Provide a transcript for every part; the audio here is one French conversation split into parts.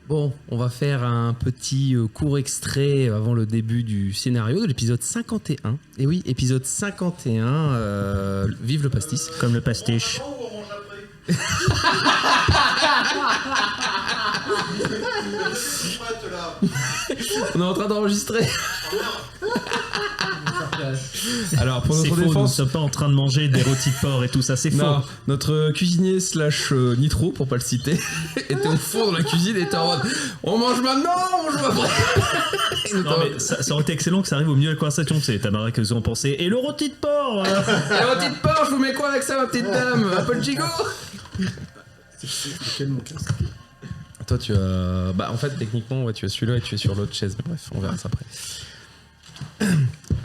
Bon, on va faire un petit court extrait avant le début du scénario de l'épisode 51. Et oui, épisode 51, vive le pastis. Comme le pastiche. On est en train d'enregistrer. Alors, pour C'est notre faux, nous ne défense, sommes pas en train de manger des rôtis de porc et tout ça, c'est faux. non, notre cuisinier slash Nitro, pour pas le citer, était au fond de la cuisine et était en mode on mange maintenant, on mange après. Non, mais ça aurait été excellent que ça arrive au milieu de la conversation, tu sais, Tamara, que vous en pensez. Et le rôti de porc Et votre petite porc, je vous mets quoi avec ça, ma petite dame? Un peu de gigot? Toi, tu as. Bah, en fait, techniquement, ouais, tu as celui-là et tu es sur l'autre chaise. Mais bref, on verra ça après.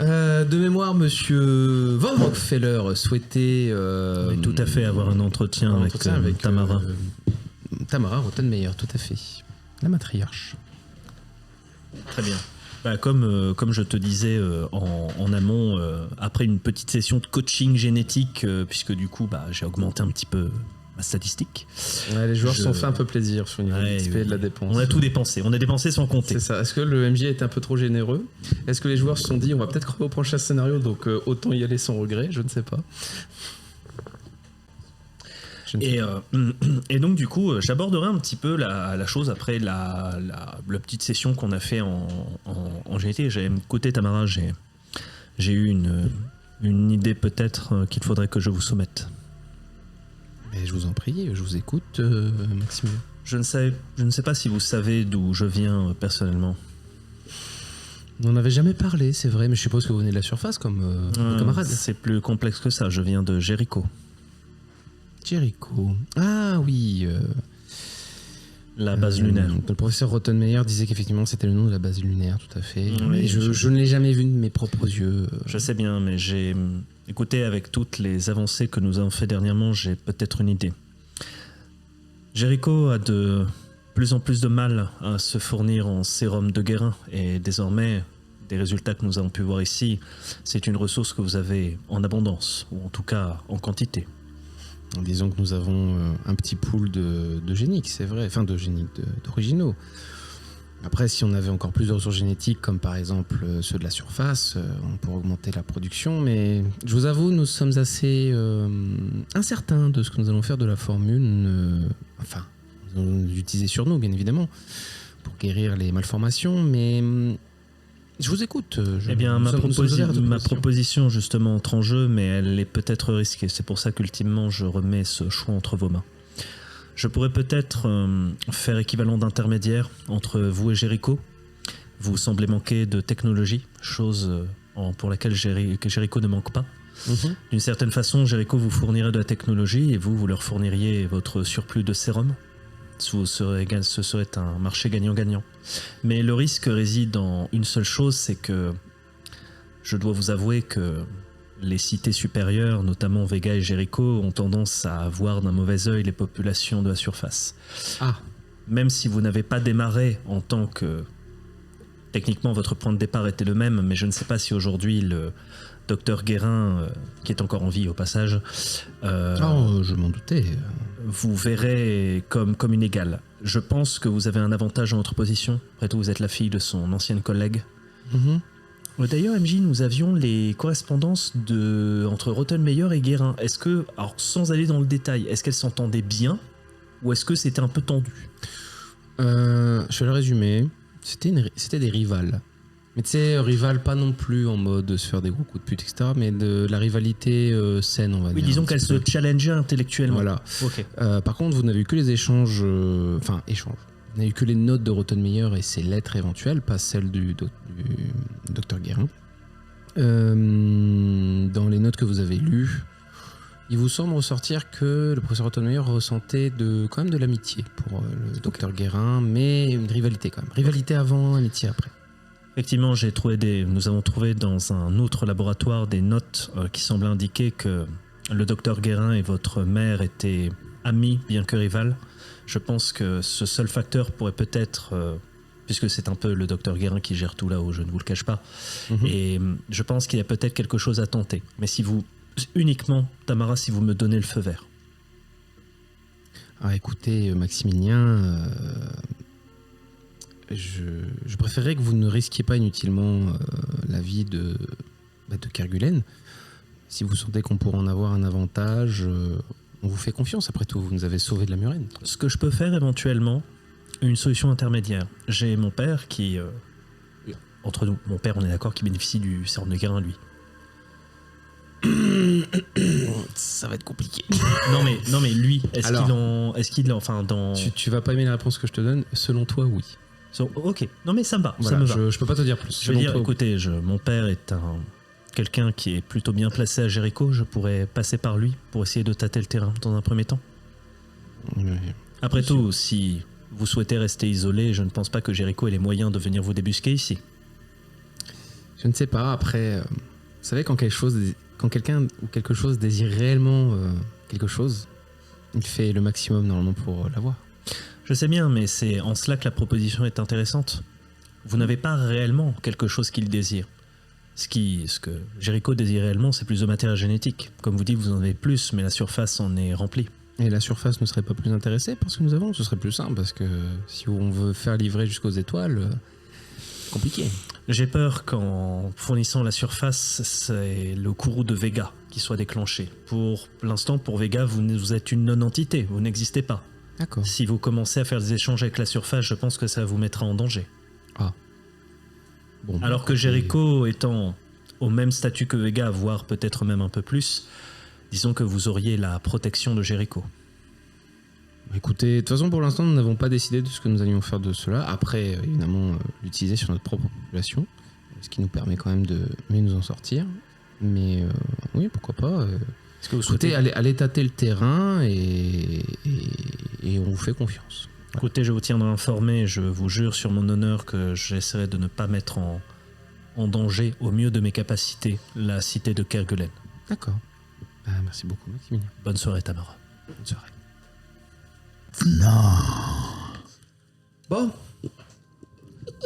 De mémoire, monsieur Von Rockefeller souhaitait. Oui, tout à fait, avoir un entretien avec Tamara. Tamara Rottenmeier, tout à fait. La matriarche. Très bien. Bah, comme je te disais en amont, après une petite session de coaching génétique, puisque du coup j'ai augmenté un petit peu ma statistique. Ouais, les joueurs se sont fait un peu plaisir sur le niveau XP de la dépense. On a tout dépensé, on a dépensé sans compter. C'est ça. Est-ce que le MJ est un peu trop généreux? Est-ce que les joueurs se sont dit on va peut-être crever au prochain scénario, donc autant y aller sans regret? Je ne sais pas. Et donc du coup, j'aborderai un petit peu la chose après la petite session qu'on a fait en GT. Côté Tamara, j'ai eu une idée peut-être qu'il faudrait que je vous soumette. Mais je vous en prie, je vous écoute, Maxime. Je ne sais pas si vous savez d'où je viens personnellement. On n'en avait jamais parlé, c'est vrai, mais je suppose que vous venez de la surface comme camarade. C'est plus complexe que ça, je viens de Jéricho. Jéricho. Ah oui. La base lunaire. Le professeur Rottenmeier disait qu'effectivement c'était le nom de la base lunaire, tout à fait. Oui, mais je ne l'ai jamais vu de mes propres yeux. Je sais bien, mais j'ai écouté avec toutes les avancées que nous avons fait dernièrement, j'ai peut-être une idée. Jéricho a de plus en plus de mal à se fournir en sérum de Guérin, et désormais, des résultats que nous avons pu voir ici, c'est une ressource que vous avez en abondance, ou en tout cas en quantité. Disons que nous avons un petit pool de géniques, c'est vrai, enfin de géniques, d'originaux. Après, si on avait encore plus de ressources génétiques, comme par exemple ceux de la surface, on pourrait augmenter la production, mais je vous avoue, nous sommes assez incertains de ce que nous allons faire de la formule, enfin, nous allons l'utiliser sur nous, bien évidemment, pour guérir les malformations, mais je vous écoute. Eh bien, ma proposition justement entre en jeu, mais elle est peut-être risquée. C'est pour ça qu'ultimement, je remets ce choix entre vos mains. Je pourrais peut-être faire équivalent d'intermédiaire entre vous et Jéricho. Vous semblez manquer de technologie, chose pour laquelle Jéricho ne manque pas. Mm-hmm. D'une certaine façon, Jéricho vous fournirait de la technologie et vous leur fourniriez votre surplus de sérum. Ce serait un marché gagnant-gagnant. Mais le risque réside dans une seule chose, c'est que je dois vous avouer que les cités supérieures, notamment Vega et Jéricho, ont tendance à voir d'un mauvais œil les populations de la surface. Ah. Même si vous n'avez pas démarré en tant que... Techniquement, votre point de départ était le même, mais je ne sais pas si aujourd'hui le docteur Guérin, qui est encore en vie au passage... je m'en doutais. Vous verrez comme une égale. Je pense que vous avez un avantage en votre position. Après tout, vous êtes la fille de son ancienne collègue. Mm-hmm. D'ailleurs, MJ, nous avions les correspondances entre Rottenmeier et Guérin. Est-ce que, alors sans aller dans le détail, est-ce qu'elles s'entendaient bien ou est-ce que c'était un peu tendu? Je vais le résumer. C'était des rivales. Mais tu sais, rivales pas non plus en mode de se faire des gros coups de pute, etc. Mais de la rivalité saine, on va dire. Oui, disons qu'elles se challengeaient intellectuellement. Voilà. Ok. Par contre, vous n'avez eu que les échanges... échanges. Vous n'avez eu que les notes de Rottenmeier et ses lettres éventuelles, pas celles du docteur Guérin. Dans les notes que vous avez lues, il vous semble ressortir que le professeur Rottenmeier ressentait quand même de l'amitié pour le docteur Guérin, mais une rivalité quand même. Rivalité avant, amitié après. Effectivement, nous avons trouvé dans un autre laboratoire des notes qui semblent indiquer que le docteur Guérin et votre mère étaient amis, bien que rivales. Je pense que ce seul facteur pourrait peut-être, puisque c'est un peu le docteur Guérin qui gère tout là-haut, je ne vous le cache pas, et je pense qu'il y a peut-être quelque chose à tenter. Mais uniquement, Tamara, si vous me donnez le feu vert. Ah, écoutez, Maximilien, je préférerais que vous ne risquiez pas inutilement la vie de Kerguelen. Si vous sentez qu'on pourrait en avoir un avantage, on vous fait confiance. Après tout, vous nous avez sauvé de la murène. Ce que je peux faire éventuellement, une solution intermédiaire. J'ai mon père qui... entre nous, mon père, on est d'accord, qui bénéficie du sérum de Guérin, lui. Ça va être compliqué. Non mais lui, Alors, dans... Tu vas pas aimer la réponse que je te donne. Selon toi, oui. Ok, non mais ça me va. Voilà, ça me va. Je peux pas te dire plus. Je veux dire, écoutez, mon père est quelqu'un qui est plutôt bien placé à Jéricho. Je pourrais passer par lui pour essayer de tâter le terrain dans un premier temps. Oui. Après tout, si vous souhaitez rester isolé, je ne pense pas que Jéricho ait les moyens de venir vous débusquer ici. Je ne sais pas. Après, vous savez, quand quelqu'un ou quelque chose désire réellement quelque chose, il fait le maximum normalement pour l'avoir. Je sais bien, mais c'est en cela que la proposition est intéressante. Vous n'avez pas réellement quelque chose qu'il désire. Ce que Jéricho désire réellement, c'est plus de matériel génétique. Comme vous dites, vous en avez plus, mais la surface en est remplie. Et la surface ne serait pas plus intéressée parce que nous avons, ce serait plus simple, parce que si on veut faire livrer jusqu'aux étoiles, compliqué. J'ai peur qu'en fournissant la surface, c'est le courroux de Vega qui soit déclenché. Pour l'instant, pour Vega, vous êtes une non-entité, vous n'existez pas. D'accord. Si vous commencez à faire des échanges avec la surface, je pense que ça vous mettra en danger. Ah. Bon, alors que Jéricho étant au même statut que Vega, voire peut-être même un peu plus, disons que vous auriez la protection de Jéricho. Écoutez, de toute façon, pour l'instant, nous n'avons pas décidé de ce que nous allions faire de cela. Après, évidemment, l'utiliser sur notre propre population, ce qui nous permet quand même de mieux nous en sortir. Mais oui, pourquoi pas. Est-ce que vous souhaitez allez tâter le terrain et on vous fait confiance. Écoutez, je vous tiendrai informé, je vous jure sur mon honneur que j'essaierai de ne pas mettre en danger, au mieux de mes capacités, la cité de Kerguelen. D'accord. Merci beaucoup, Maximilien. Bonne soirée, Tamara. Bonne soirée. Non. Bon.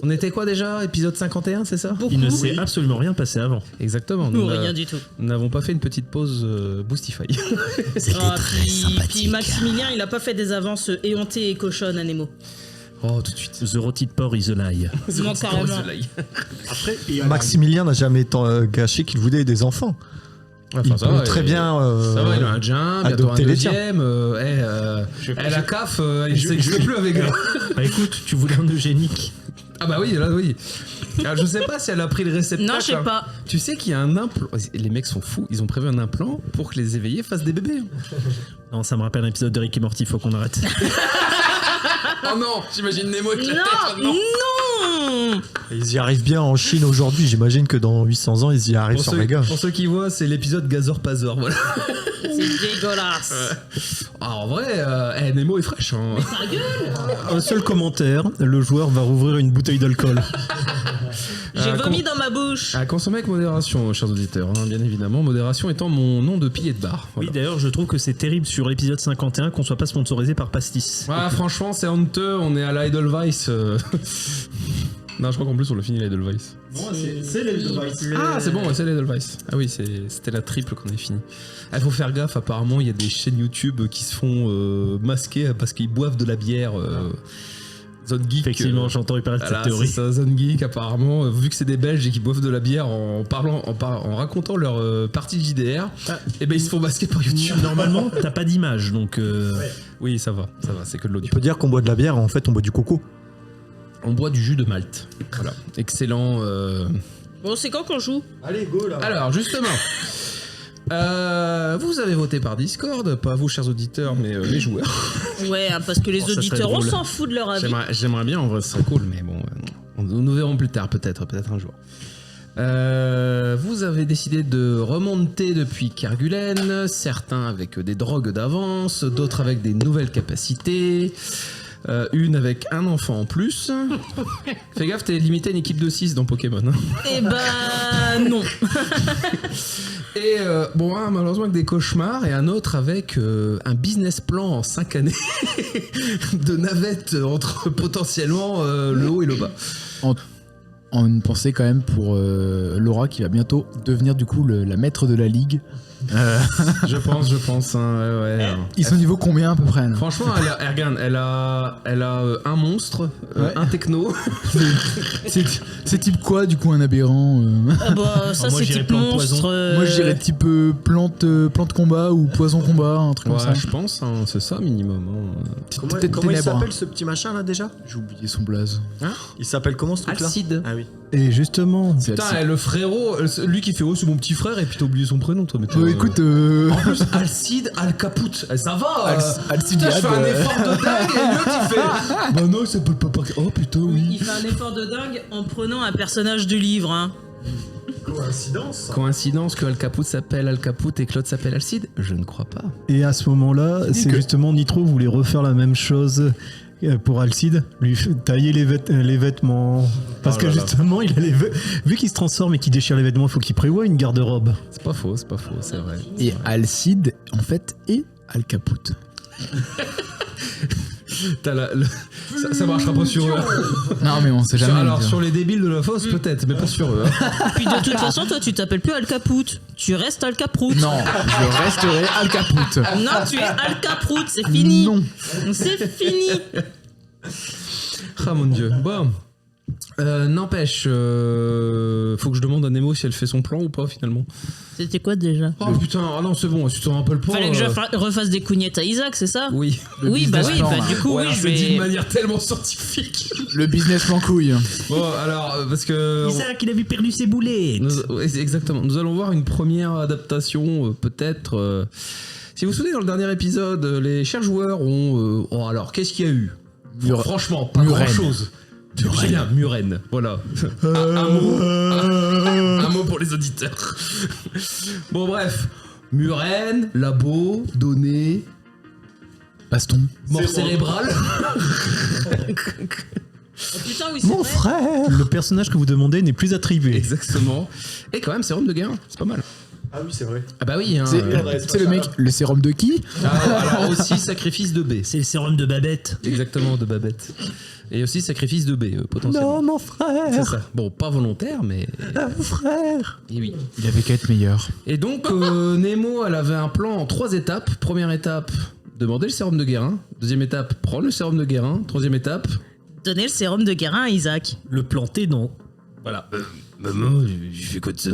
On était quoi déjà? Épisode 51, c'est ça? Il ne s'est absolument rien passé avant. Exactement. Nous, rien du tout. Nous n'avons pas fait une petite pause Boostify. C'était très sympathique. Puis Maximilien, il a pas fait des avances éhontées et cochonnes à Nemo. Oh, tout de suite. The rôti de porc is a lie. Non, carrément. Après, Maximilien n'a jamais gâché qu'il voulait des enfants. Enfin, il peut très bien ça va, il a un djinn, bientôt un adopter les tiens. deuxième. La CAF, il ne plus avec eux. Bah écoute, tu voulais un eugénique. Ah bah oui, là oui. Alors, je sais pas si elle a pris le réceptacle. Non, je sais pas. Tu sais qu'il y a un implant. Les mecs sont fous. Ils ont prévu un implant pour que les éveillés fassent des bébés. Non, ça me rappelle un épisode de Rick et Morty, faut qu'on arrête. Oh non, j'imagine Nemo avec la tête Non, maintenant. non. Ils y arrivent bien en Chine aujourd'hui. J'imagine que dans 800 ans, ils y arrivent sur Vega. Pour ceux qui voient, c'est l'épisode Gazor Pazor. Voilà. C'est dégueulasse. Ah, en vrai, Nemo est fraîche. Hein. un seul commentaire, le joueur va rouvrir une bouteille d'alcool. J'ai vomi dans ma bouche. À consommer avec modération, chers auditeurs, hein, bien évidemment. Modération étant mon nom de pilier de bar. Voilà. Oui, d'ailleurs, je trouve que c'est terrible sur l'épisode 51 qu'on soit pas sponsorisé par Pastis. Ah, franchement, c'est honteux. On est à l'Edelweiss. Non, je crois qu'en plus, on l'a fini l'Edelweiss. C'est l'Edelweiss. Ah, c'est bon, c'est l'Edelweiss. Ah oui, c'était la triple qu'on avait fini. Il faut faire gaffe, apparemment, il y a des chaînes YouTube qui se font masquer parce qu'ils boivent de la bière. Zone Geek. Effectivement, j'ai entendu parler de cette théorie. C'est ça, Zone Geek, apparemment, vu que c'est des Belges et qui boivent de la bière en racontant leur partie de JDR, et ben ils se font masquer par YouTube. Normalement, t'as pas d'image, donc. Oui, ça va, c'est que de l'audio. On peut dire qu'on boit de la bière, en fait, on boit du coco. On boit du jus de Malte. Voilà. Excellent. Bon, c'est quand qu'on joue? Allez, go là. Alors, justement. Vous avez voté par Discord, pas vous, chers auditeurs, mais les joueurs. Ouais, hein, parce que les ça serait auditeurs, on drôle. s'en fout de leur avis. J'aimerais bien, en vrai, ce serait cool, mais bon, nous verrons plus tard, peut-être un jour. Vous avez décidé de remonter depuis Kerguelen, certains avec des drogues d'avance, d'autres avec des nouvelles capacités. Une avec un enfant en plus. Fais gaffe, t'es limité à une équipe de 6 dans Pokémon. Hein. Eh ben, non. Et bon, un malheureusement avec des cauchemars et un autre avec un business plan en 5 années de navette entre potentiellement le haut et le bas. En une pensée quand même pour Laura qui va bientôt devenir du coup la maître de la ligue. Je pense. Hein, ouais. Ils sont niveau combien à peu près là Franchement, regarde, elle a un monstre, un techno. C'est type quoi du coup un aberrant Ah bah, ça moi, c'est j'irais type plante monstre. poison. Moi je dirais type plante combat ou poison combat, un truc comme ça. Je pense, hein, c'est ça minimum. Hein. Comment Peut-être il ténèbres. s'appelle ce petit machin là déjà? J'ai oublié son blaze. Il s'appelle comment ce truc-là? Alcide. Ah oui. Et justement, Putain, le frérot, lui qui fait c'est mon petit frère et puis t'as oublié son prénom toi. Mais Écoute, en plus, Alcide Al-Caput, ça va. Alcidiade. Putain, je fais un effort de dingue et l'autre il fait. Bah non, ça peut pas. Oh putain, oui. Il fait un effort de dingue en prenant un personnage du livre. Hein. Coïncidence que Al-Caput s'appelle Al-Caput et que l'autre s'appelle Alcide? Je ne crois pas. et à ce moment-là, c'est justement Nitro voulait refaire la même chose pour Alcide, lui tailler les vêtements. Parce que justement, il a vu qu'il se transforme et qu'il déchire les vêtements, il faut qu'il prévoie une garde-robe. C'est pas faux, c'est vrai. Et Alcide en fait est Al-Caput. Ça marchera pas sur eux. Non mais on sait jamais. Alors sur les débiles de la fosse peut-être, mais pas sur eux. Hein. Puis de toute façon, toi tu t'appelles plus Al-Caput. Tu restes Al-Caprout. Non, je resterai Al-Caput. Non, tu es Al-Caprout, c'est fini. Non. C'est fini. Ah mon dieu. Bon. N'empêche, faut que je demande à Nemo si elle fait son plan ou pas finalement. C'était quoi déjà? Oh putain, ah non c'est bon, tu t'en rappelles pas. Fallait que je refasse des cougnettes à Isaac, c'est ça? Oui. Oui, bah oui, plan, bah du coup, Ouais, oui, je c'est dit de vais. manière tellement scientifique. Le business plan couille. Bon alors parce que Isaac, il avait perdu ses boulettes. ouais, exactement. Nous allons voir une première adaptation, peut-être. Si vous vous souvenez, dans le dernier épisode, les chers joueurs ont. Oh, alors, qu'est-ce qu'il y a eu? Franchement, pas Muren. grand-chose. C'est bien, Muren. Voilà. Un mot pour les auditeurs. Bon, bref. Muren, labo, données, Baston. mort cérébrale. Oh, putain, oui, c'est Mon vrai. frère, le personnage que vous demandez n'est plus attribué. Exactement. Et quand même, sérum de guerre, c'est pas mal. Ah oui, c'est vrai. Ah bah oui, hein. C'est le mec, le sérum de qui? Alors aussi, sacrifice de B. C'est le sérum de Babette. Exactement, de Babette. Et aussi sacrifice de B, potentiellement. Non, mon C'est frère, ça. Bon, pas volontaire, mais. mon frère. Et oui. Il avait qu'à être meilleur. Et donc, Nemo, elle avait un plan en 3 étapes. Première étape, demander le sérum de Guérin. Deuxième étape, prendre le sérum de Guérin. Troisième étape. Donner le sérum de Guérin à Isaac. Le planter, non. Voilà. Maman, j'ai fait quoi de ça?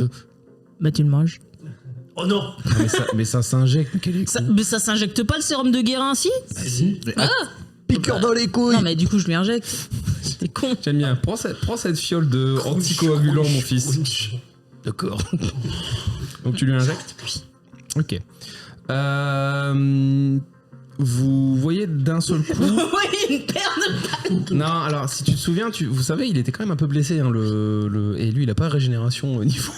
Bah tu le manges. Oh non. Mais ça s'injecte. Quel est Mais ça s'injecte pas le sérum de Guérin, si? si. Piqueur dans les couilles. Non mais du coup je lui injecte. T'es con. J'aime bien. Prends cette fiole de anticoagulant, mon fils. D'accord. Donc tu lui injectes? Ok. Vous voyez d'un seul coup. Oui, une paire de balles. Non, alors si tu te souviens, vous savez, il était quand même un peu blessé. Hein, et lui, il a pas régénération au niveau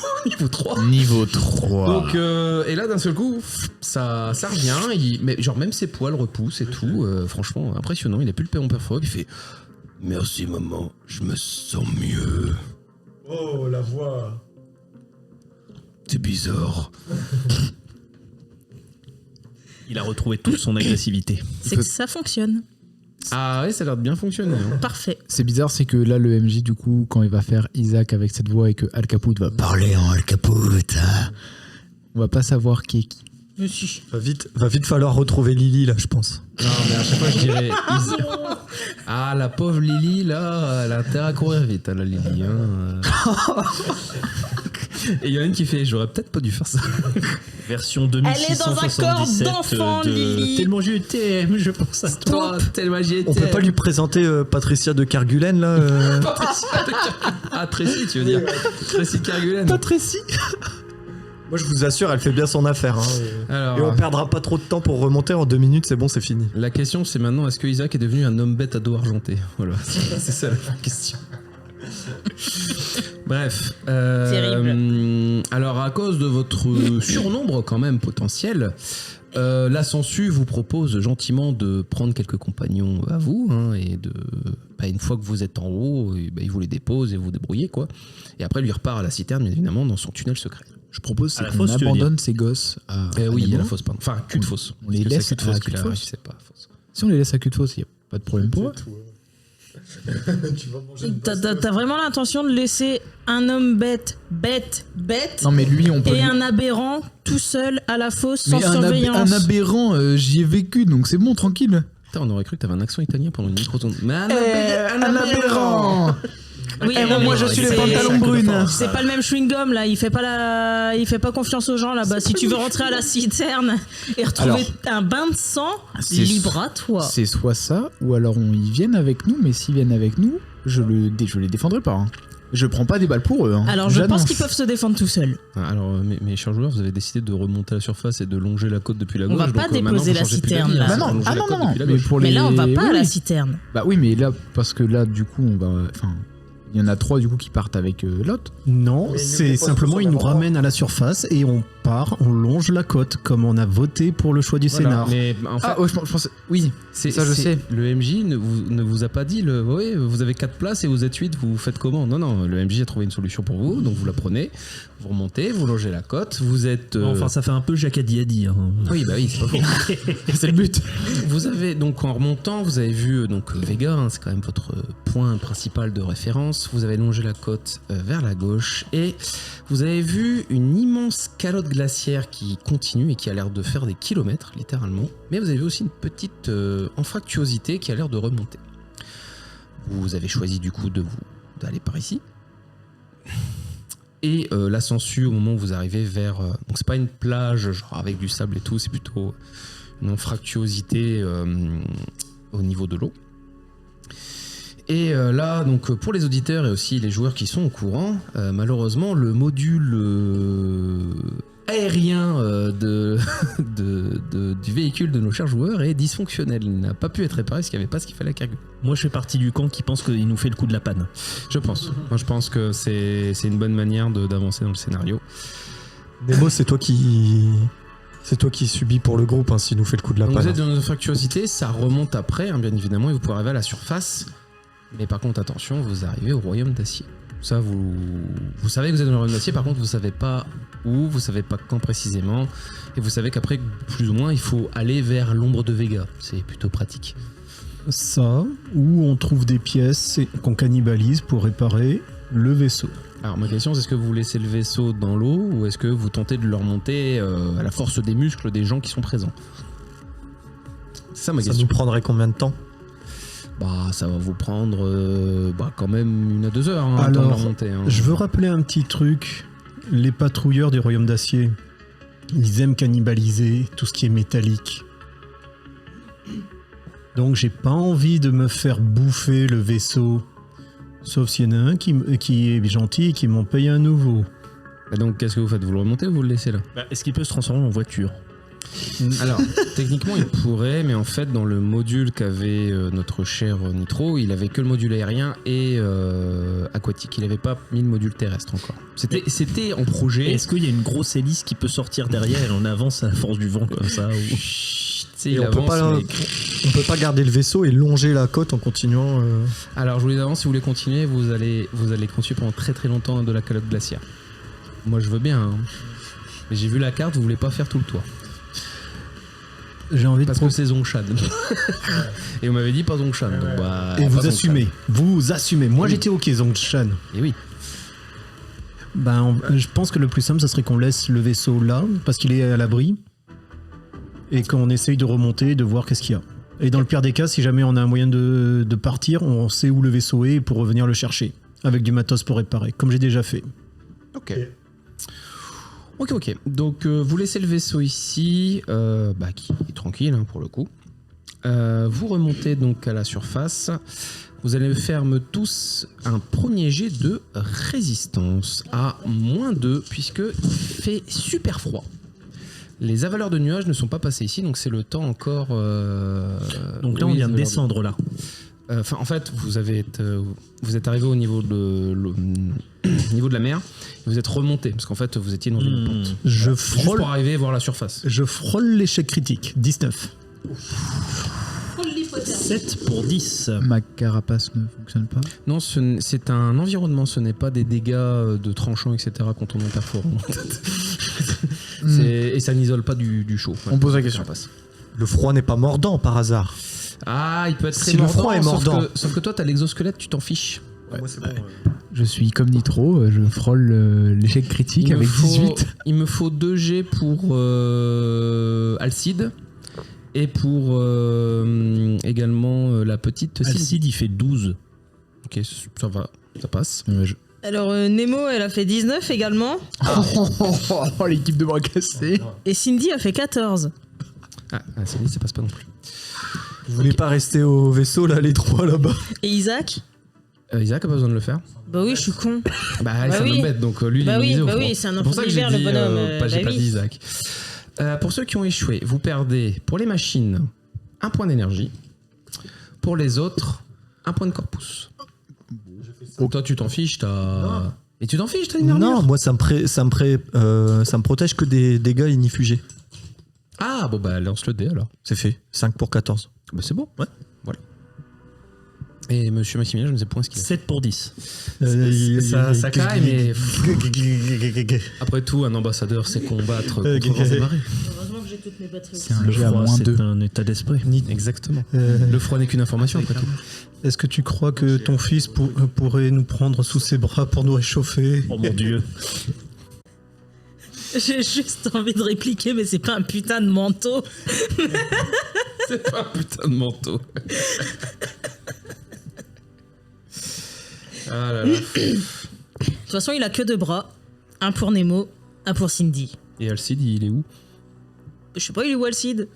3. Niveau 3. Donc, et là, d'un seul coup, ça revient. Mais genre, même ses poils repoussent et tout. Franchement, impressionnant. Il a plus le péron perforogue. Il fait merci, maman, je me sens mieux. Oh, la voix. C'est bizarre. Il a retrouvé toute son agressivité. C'est que ça fonctionne. Ah ouais, ça a l'air de bien fonctionner. Hein. Parfait. C'est bizarre, c'est que là, le MJ, du coup, quand il va faire Isaac avec cette voix et que Al-Caput va parler en Al-Caput, on va pas savoir qui est qui. Mais si. Va vite falloir retrouver Lily, là, je pense. Non, mais à chaque fois, je dirais. Ah, la pauvre Lily, là, elle a intérêt à courir vite, hein, la Lily. Hein. Et il y en a une qui fait j'aurais peut-être pas dû faire ça. Version Elle est dans un corps 2677 d'enfant, de Lily. Tellement je t'aime, je pense à toi. Toi, tellement j'y étais. On peut pas lui présenter Patricia de Kerguelen, là Patricia de Ah, Tracy, tu veux dire. Tracy Kerguelen. Patricia. Moi, je vous assure, elle fait bien son affaire. Hein. Alors, Et on perdra pas trop de temps pour remonter. En 2 minutes, c'est bon, c'est fini. la question, c'est maintenant est-ce que Isaac est devenu un homme bête à dos argenté? Voilà, c'est ça la question. Bref. Terrible. Alors, à cause de votre surnombre, quand même, potentiel, la Sensu vous propose gentiment de prendre quelques compagnons à vous, hein, et une fois que vous êtes en haut, il vous les dépose et vous débrouillez, quoi. Et après, lui repart à la citerne, bien évidemment, dans son tunnel secret. Je propose À la qu'on fosse, tu veux abandonne ces gosses à. Oui, il y a Nemo. la fosse, pardon. Enfin, cul de fosse. On les Parce que laisse c'est cul de à fosse cul de qu'il a- fosse. c'est pas fosse. Si on les laisse à cul de fosse, il n'y a pas de problème pour eux. T'as vraiment l'intention de laisser un homme bête, Non, mais lui, on peut. et un aberrant tout seul à la fosse sans Mais surveillance. un aberrant, j'y ai vécu, donc c'est bon, tranquille. Putain, on aurait cru que t'avais un accent italien pendant une micro-seconde. Mais un aberrant. Oui, Eh, non, moi, mais je suis les c'est- pantalons brunes. C'est pas le même chewing-gum là, il fait pas confiance aux gens là-bas. Si tu veux rentrer à la citerne et retrouver un bain de sang, C'est- libre à toi. C'est soit ça, ou alors ils viennent avec nous, mais s'ils viennent avec nous, je les défendrai pas. Hein. Je prends pas des balles pour eux. Hein. Alors je J'annonce. pense qu'ils peuvent se défendre tout seuls. Alors, mes chers joueurs, vous avez décidé de remonter à la surface et de longer la côte depuis la On gauche. va pas donc, maintenant, déposer vous la changez plus citerne, d'avis, là. hein, Bah c'est non, de longer ah la non, côte non, depuis la mais gauche. pour Mais les... là on va pas à la oui. citerne. Bah oui, mais là, parce que là, du coup, on va... Enfin, il y en a 3 du coup qui partent avec Lot. Non, Mais c'est ils nous simplement déposent ils nous tous au même ramènent à la surface et on part, on longe la côte comme on a voté pour le choix du Voilà, scénar. mais en fait, Ah, ouais, je pense... Oui, ça je sais. Le MJ ne vous a pas dit, oui, vous avez 4 places et vous êtes 8, vous faites comment? Non, le MJ a trouvé une solution pour vous, donc vous la prenez, vous remontez, vous longez la côte, vous êtes... Enfin, ça fait un peu Jacadi a dit. Hein. Oui, bah oui, c'est pas faux. C'est le but. Vous avez donc en remontant, vous avez vu donc Vega, hein, c'est quand même votre point principal de référence. Vous avez longé la côte vers la gauche et vous avez vu une immense calotte glaciaire qui continue et qui a l'air de faire des kilomètres littéralement. Mais vous avez vu aussi une petite anfractuosité qui a l'air de remonter. Vous avez choisi du coup d'aller par ici. Et la sangsue au moment où vous arrivez vers... donc c'est pas une plage genre avec du sable et tout, c'est plutôt une anfractuosité au niveau de l'eau. Et là, donc pour les auditeurs et aussi les joueurs qui sont au courant, malheureusement le module aérien du véhicule de nos chers joueurs est dysfonctionnel. Il n'a pas pu être réparé parce qu'il n'y avait pas ce qu'il fallait à cargo. Moi, je fais partie du camp qui pense qu'il nous fait le coup de la panne. Je pense. Moi, je pense que c'est une bonne manière d'avancer dans le scénario. Nemo, c'est toi qui subis pour le groupe hein, s'il nous fait le coup de la Donc vous panne. êtes dans une anfractuosité, ça remonte après, hein, bien évidemment, et vous pouvez arriver à la surface. Mais par contre, attention, vous arrivez au royaume d'acier. Ça, vous savez que vous êtes dans le royaume d'acier, par contre, vous savez pas où, vous savez pas quand précisément, et vous savez qu'après, plus ou moins, il faut aller vers l'ombre de Vega. C'est plutôt pratique. Ça, où on trouve des pièces qu'on cannibalise pour réparer le vaisseau. Alors ma question, c'est est-ce que vous laissez le vaisseau dans l'eau, ou est-ce que vous tentez de le remonter à la force des muscles des gens qui sont présents? C'est ça ma Ça question. nous prendrait combien de temps? Bah, ça va vous prendre quand même 1 à 2 heures hein, le temps de Alors, le remonter. Hein. je veux rappeler un petit truc. Les patrouilleurs du Royaume d'Acier, ils aiment cannibaliser tout ce qui est métallique. Donc j'ai pas envie de me faire bouffer le vaisseau. Sauf s'il y en a un qui est gentil et qui m'en paye un nouveau. Et donc, qu'est-ce que vous faites? Vous le remontez ou vous le laissez là? Est-ce qu'il peut se transformer en voiture? Alors, techniquement, il pourrait, mais en fait, dans le module qu'avait notre cher Nitro, il avait que le module aérien et aquatique. Il n'avait pas mis le module terrestre encore. C'était en projet. Est-ce qu'il y a une grosse hélice qui peut sortir derrière et on avance à la force du vent comme ça ou... Et on peut pas garder le vaisseau et longer la côte en continuant. Alors, je vous dis d'avance, si vous voulez continuer, vous allez continuer pendant très très longtemps de la calotte glaciaire. Moi, je veux bien, hein. Mais j'ai vu la carte, vous voulez pas faire tout le tour. J'ai envie de Parce que c'est Zongshan. Et vous m'avez dit pas Zongshan. Donc bah, Et pas vous Zongshan. assumez. Vous assumez. Moi Oui. j'étais ok Zongshan. Et oui. Je pense que le plus simple, ça serait qu'on laisse le vaisseau là, parce qu'il est à l'abri, et qu'on essaye de remonter, de voir qu'est-ce qu'il y a. Et dans le pire des cas, si jamais on a un moyen de partir, on sait où le vaisseau est pour revenir le chercher, avec du matos pour réparer, comme j'ai déjà fait. Ok. Donc, vous laissez le vaisseau ici, qui est tranquille hein, pour le coup. Vous remontez donc à la surface. Vous allez faire tous un premier jet de résistance à -2, puisque il fait super froid. Les avaleurs de nuages ne sont pas passés ici, donc c'est le temps encore... Donc là, on vient de descendre là. En fait, vous êtes arrivé au niveau de niveau de la mer, et vous êtes remonté, parce qu'en fait, vous étiez dans une pente. Je Juste frôle, pour arriver et voir la surface. je frôle l'échec critique, 19. 7 pour 10. Ma carapace ne fonctionne pas. Non, c'est un environnement, ce n'est pas des dégâts de tranchants, etc. quand on est perforant. Et ça n'isole pas du chaud. On pose la question. Le froid n'est pas mordant par hasard. Ah, il peut être très Si le mordant, froid est mordant. Sauf que toi, t'as l'exosquelette, tu t'en fiches. Moi, c'est bon. Je suis comme Nitro, je frôle l'échec critique avec 18. Il me faut 2 G pour Alcide et pour également la petite Cindy. Alcide, il fait 12. Ok, ça va, ça passe. Alors Nemo, elle a fait 19 également. Oh, l'équipe de bras cassés. Et Cindy a fait 14. Ah, Cindy, ça passe pas non plus. Vous voulez pas rester au vaisseau, là, les 3 là-bas? Et Isaac? Isaac a pas besoin de le faire. Bah oui, je suis con. Bah, c'est un homme bête, donc lui, il est immunisé au froid. C'est un pour enfant ça que j'ai d'hiver, le dit, bonhomme. j'ai pas dit Isaac. Pour ceux qui ont échoué, vous perdez pour les machines 1 point d'énergie. Pour les autres, 1 point de corpus. Toi, tu t'en fiches, t'as... Et tu t'en fiches, t'as une armure? Non, moi, ça me protège que des dégâts inifugés. Ah, bon, bah, lance le dé, alors. C'est fait. 5 pour 14. Bah, c'est bon, ouais. Voilà. Et monsieur Maximilien, je ne sais pas ce qu'il a. 7 pour 10. Ça caille, mais... Après tout, un ambassadeur, c'est combattre contre vents et marées. Heureusement que j'ai toutes mes batteries. C'est un Le G à froid, moins c'est 2. un état d'esprit. Exactement. Le froid n'est qu'une information, après tout. Est-ce que tu crois que ton fils pourrait nous prendre sous ses bras pour nous réchauffer? Oh mon dieu. J'ai juste envie de répliquer, mais c'est pas un putain de manteau. C'est pas un putain de manteau. Ah là là. De toute façon, il a que 2 bras. Un pour Nemo, un pour Cindy. Et Alcide, il est où? Je sais pas, il est où Alcide?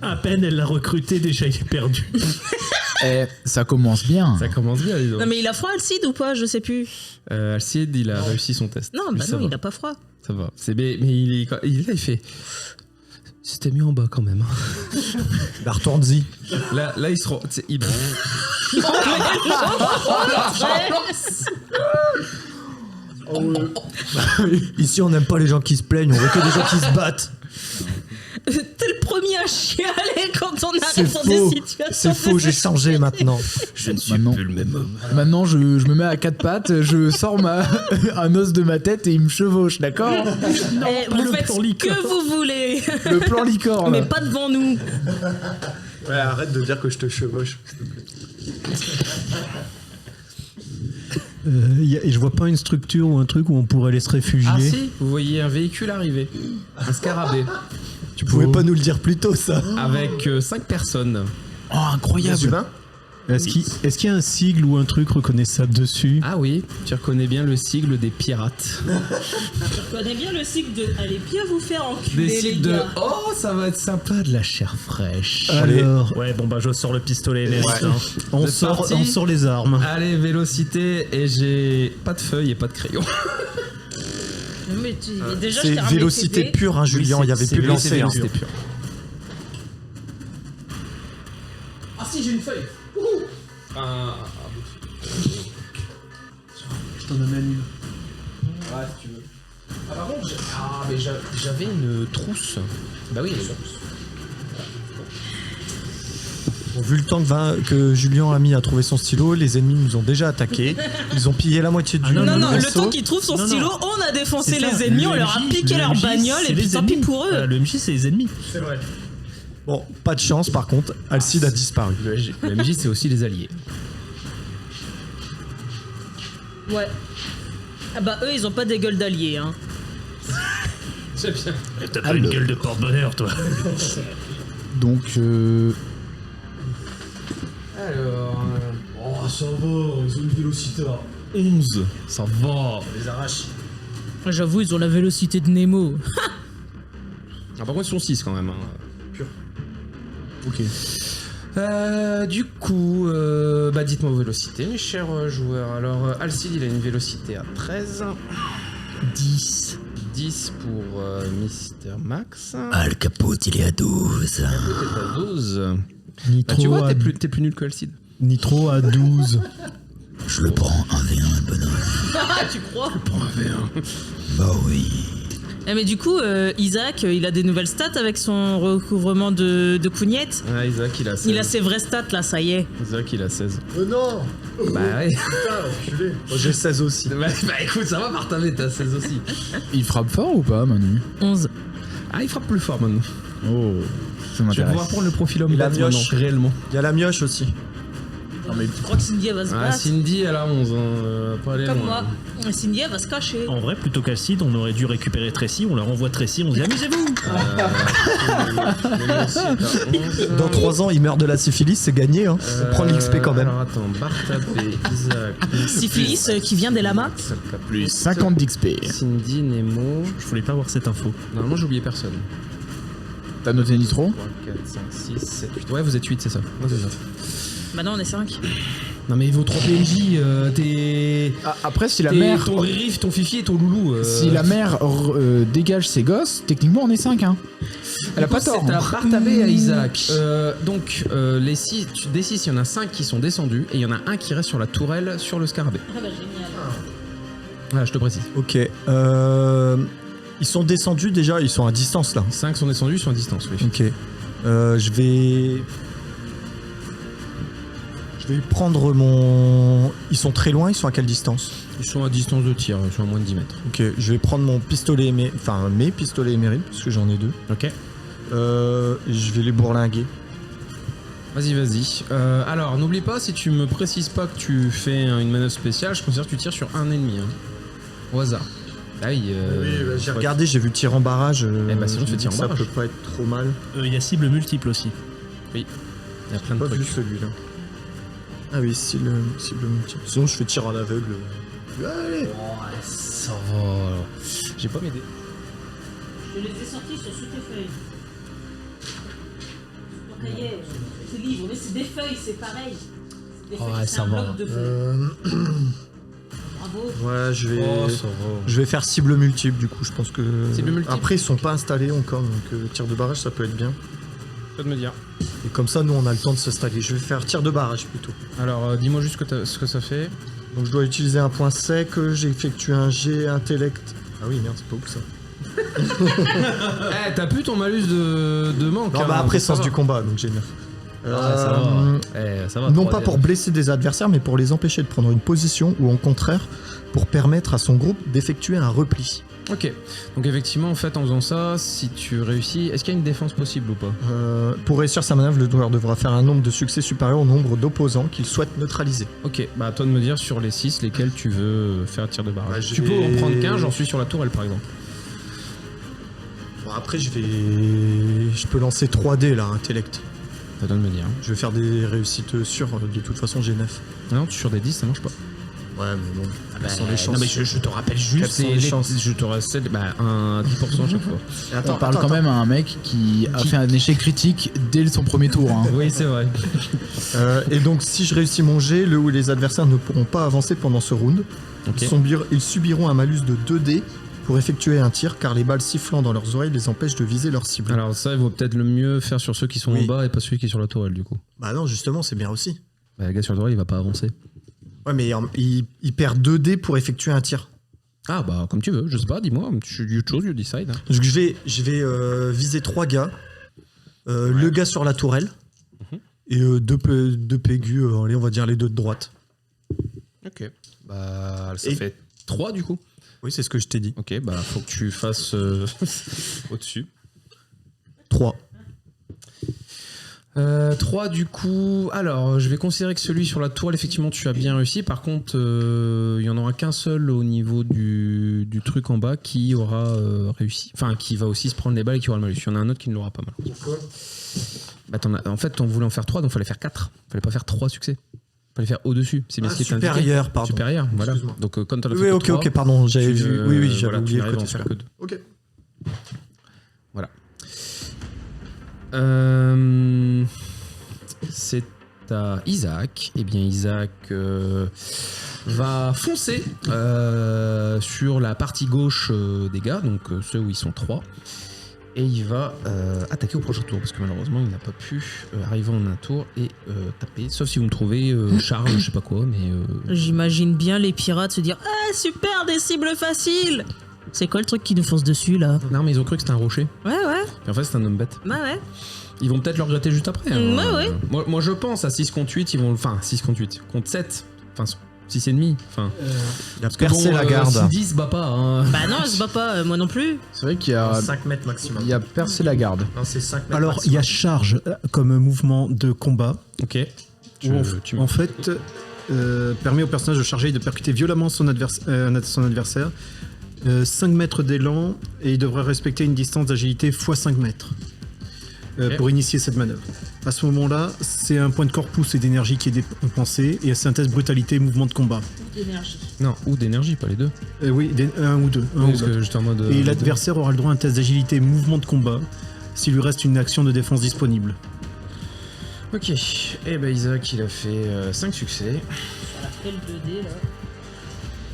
À peine elle l'a recruté, déjà il est perdu. Ça commence bien. Ça commence bien, dis donc. Non, mais il a froid Alcide ou pas? Je sais plus. Alcide, il a réussi son test. Non, Mais bah ça non, va. il a pas froid. Ça va. Mais il fait... C'était mieux en bas quand même. Bah, retourne-y. Là, il se rend... Il... Ici, on n'aime pas les gens qui se plaignent, on veut que des gens qui se battent. T'es le premier à chialer quand on C'est arrive dans des faux. situations. C'est faux, j'ai changé maintenant. Je ne suis Maintenant. plus le même homme. Maintenant, je me mets à 4 pattes, je sors un os de ma tête et il me chevauche, d'accord? Eh, vous faites ce que vous voulez, Le plan licorne. mais pas devant nous. Ouais, arrête de dire que je te chevauche. Et je vois pas une structure ou un truc où on pourrait aller se réfugier. Ah si, vous voyez un véhicule arriver. Un scarabée. Tu pouvais pas nous le dire plus tôt, ça. Avec 5 personnes. Oh, incroyable. Des humains. Est-ce qu'il y a un sigle ou un truc reconnaissable dessus? Ah oui, tu reconnais bien le sigle des pirates. Je connais bien le cycle de allez bien vous faire enculer, Des les sigles de gars. oh, ça va être sympa, de la chair fraîche. Alors, Ouais, bon bah je sors le pistolet et les hein. on C'est parti. sort les armes. Allez, vélocité, et j'ai pas de feuille et pas de crayon. Mais déjà, je C'est t'ai ramené vélocité tes dés. pure, hein, Julien, il y avait plus de lancer. Hein. Vélocité pure. Ah si, j'ai une feuille. Je t'en amène une. Ouais, si tu veux. Ah, par contre, mais j'avais une trousse. Bah oui, elle est là. Bon, vu le temps que Julien a mis à trouver son stylo, les ennemis nous ont déjà attaqués. Ils ont pillé la moitié du Non, le vaisseau. temps qu'ils trouvent son Non, non. stylo, on a défoncé C'est ça, les ennemis, le on leur a MJ, piqué le leur MJ, bagnole c'est et puis les tant pis ennemis. pour eux. Le MJ c'est les ennemis. C'est vrai. Bon, pas de chance par contre, Alcide a disparu. Le MJ, c'est aussi les alliés. Ouais. Ah bah eux, ils ont pas des gueules d'alliés, hein. C'est bien. T'as pas une gueule de porte-bonheur toi. Donc, Alors... Oh, ça va, ils ont une vélocité. 11. Ça va. Les arrache. J'avoue, ils ont la vélocité de Nemo. Ah, par contre, ils sont 6 quand même. Hein. ok. Du coup, bah dites-moi vos vélocités, mes chers joueurs. Alors, Alcide, il a une vélocité à 13. 10. 10 pour Mister Max. Al Capote, il est à 12. T'es à 12. Bah, Nitro, tu vois, à, t'es plus nul que Alcide. Nitro à 12. Je le prends 1v1, le bonhomme. Ah, tu crois? Bah oui. Eh, mais du coup, Isaac, il a des nouvelles stats avec son recouvrement de cougnette. Ah, Isaac, il a 16. Il a ses vraies stats là, ça y est. Isaac, il a 16. Non. Bah ouais. Enculé. Moi, j'ai 16 aussi. Bah écoute, ça va partager, t'as 16 aussi. Il frappe fort ou pas, Manu? 11. Ah, il frappe plus fort maintenant. Oh, ça Je vais m'intéresse. pouvoir prendre le profil homme Et la bête maintenant, mioche. réellement. Il y a la mioche aussi. Tu crois que Cindy elle va se Ah, battre Cindy, elle a 11, pas aller comme loin. moi. Cindy elle va se cacher. En vrai, plutôt qu'Alcide, on aurait dû récupérer Tracy, on leur envoie Tracy, on se dit amusez-vous. Dans 3 ans, il meurt de la syphilis, c'est gagné. Hein. On prend l'XP quand même. Alors attends, Bartabé, Isaac, Syphilis qui vient des lamas. Plus 50 d'XP. Cindy, Nemo. Je voulais pas voir cette info. Normalement, j'ai oublié personne. T'as noté Nitro 3, 4, 5, 6, 7, 8. Ouais, vous êtes 8, c'est ça. Ouais, c'est ça. Maintenant on est 5. Non, mais vos 3 PNJ, t'es. Après, si la mère, Ton Rif, ton Fifi et ton Loulou. si la mère dégage ses gosses, techniquement on est 5. Hein. Elle a pas tort. C'est à hein. Bartabé et à Isaac. Donc, les 6, des 6, il y en a 5 qui sont descendus et il y en a un qui reste sur la tourelle sur le scarabée. Ah bah génial. Voilà, je te précise. Ok. Ils sont descendus déjà, ils sont à distance là. 5 sont descendus, ils sont à distance, oui. Ok. Je vais prendre mon... Ils sont très loin, ils sont à quelle distance? Ils sont à distance de tir, ils sont à moins de 10 mètres. Ok, je vais prendre mon pistolet, mes pistolets émérites, parce que j'en ai 2. Ok. Je vais les bourlinguer. Vas-y. Alors, n'oublie pas, si tu me précises pas que tu fais une manœuvre spéciale, je considère que tu tires sur un ennemi. Hein. Au hasard. Ah oui, j'ai regardé, j'ai vu tir en barrage. sinon, tu fais tir en barrage. Ça peut pas être trop mal. Il y a cible multiple aussi. il y a plein de Pas vu trucs. celui-là. Ah oui, cible multiple. Sinon, je fais tir en aveugle. Allez. Ça va. J'ai pas m'aider. Je les ai sortis sur sous tes feuilles. Sur ton cahier, tes livres, mais c'est des feuilles, c'est pareil. C'est des feuilles, c'est ça un va. bloc de feuilles. Bravo. Ouais, je ça va. vais faire cible multiple du coup. Je pense que. Cible multiple. Après, ils sont pas installés encore, donc tir de barrage, ça peut être bien. Tu peux me dire. Et comme ça, nous, on a le temps de s'installer. Je vais faire tir de barrage plutôt. Alors, dis-moi juste ce que ça fait. Donc, je dois utiliser un point sec. J'ai effectué un jet intellect. Ah oui, merde, c'est pas ouf ça. T'as plus ton malus de manque. Non, hein, bah après, donc ça sens va. du combat, donc j'ai 9. Ça va. Non 3D. pas pour blesser des adversaires, mais pour les empêcher de prendre une position ou au contraire, pour permettre à son groupe d'effectuer un repli. Ok. Donc effectivement, en fait, en faisant ça, si tu réussis, est-ce qu'il y a une défense possible ou pas? Pour réussir sa manœuvre, le joueur devra faire un nombre de succès supérieur au nombre d'opposants qu'il souhaite neutraliser. Ok. Bah à toi de me dire sur les 6 lesquels tu veux faire tir de barrage. Bah, je tu peux vais- en prendre qu'un, j'en suis sur la tourelle par exemple. Bon, après, je peux lancer 3D là, intellect. À toi de me dire. Je vais faire des réussites sûres, de toute façon j'ai 9. Non, sur des 10, ça marche pas. Ouais, mais bon, quelles sont les Non, chances? mais je te rappelle Quelles juste, sont les chances? je te recèle un 10% à chaque fois. On parle quand même à un mec qui a fait un échec critique dès son premier tour. Hein. Oui, c'est vrai. Et donc, si je réussis mon jet, le ou les adversaires ne pourront pas avancer pendant ce round. Ok. Ils subiront un malus de 2D pour effectuer un tir, car les balles sifflant dans leurs oreilles les empêchent de viser leur cible. Alors ça, il vaut peut-être le mieux faire sur ceux qui sont Oui. en bas et pas celui qui est sur la tourelle du coup. Bah non, justement, c'est bien aussi. Bah, le gars sur la tourelle, il va pas avancer. Ouais, mais il perd 2D pour effectuer un tir. Ah bah comme tu veux, je sais pas, dis-moi, you choose, you decide. Hein. Donc je vais viser 3 gars. Le gars sur la tourelle. Et 2 pégus, allez, on va dire les 2 de droite. Ok. Bah ça Et- fait 3 du coup. Oui, c'est ce que je t'ai dit. Ok, bah faut que tu fasses au-dessus. 3. 3 du coup. Alors, je vais considérer que celui sur la tourelle, effectivement, tu as bien réussi. Par contre, il y en aura qu'un seul au niveau du truc en bas qui aura réussi. Enfin, qui va aussi se prendre les balles et qui aura le malus. Il y en a un autre qui ne l'aura pas mal. Pourquoi? Bah, en fait, on voulait en faire 3, donc il fallait faire 4. Fallait pas faire 3 succès. Fallait faire au-dessus. C'est bien ce qui est indiqué. supérieur, pardon. Supérieur, voilà. Excuse-moi. Donc, quand t'as Oui, fait ok, que 3, ok, pardon, j'avais tu, vu. Oui, j'avais voilà, tu oublié le n'arrives à côté en faire supérieur. que 2. Ok. Voilà. C'est à Isaac. Eh bien, Isaac va foncer sur la partie gauche des gars, donc ceux où ils sont 3. Et il va attaquer au prochain tour, parce que malheureusement, il n'a pas pu arriver en un tour et taper. Sauf si vous me trouvez Charles, je sais pas quoi, mais... J'imagine bien les pirates se dire ah super, des cibles faciles. C'est quoi le truc qui nous fonce dessus là? Non, mais ils ont cru que c'était un rocher. Ouais. Et en fait, c'est un homme bête. Bah ouais. Ils vont peut-être le regretter juste après. Ouais. Moi, je pense à 6 contre 8, ils vont... Enfin, 6 contre 8. Contre 7. Enfin, 6,5. Enfin, Il a percé la garde. Cindy se bat pas. Hein. Bah non, elle se bat pas, moi non plus. C'est vrai qu'il y a 5 mètres maximum. il y a percé la garde. Non, c'est 5 mètres Alors, il y a charge comme mouvement de combat. Ok. En fait, permet au personnage de charger et de percuter violemment son adversaire. 5 mètres d'élan et il devrait respecter une distance d'agilité x 5 mètres pour initier cette manœuvre. À ce moment-là, c'est un point de corpus et d'énergie qui est dépensé et c'est un test brutalité et mouvement de combat. D'énergie. Non, ou d'énergie, pas les deux. Oui, un ou deux. un ou Parce l'autre. que j'étais en mode. Et l'adversaire aura le droit à un test d'agilité et mouvement de combat s'il lui reste une action de défense disponible. Ok. Et ben Isaac, il a fait 5 succès. Elle a fait le 2D là.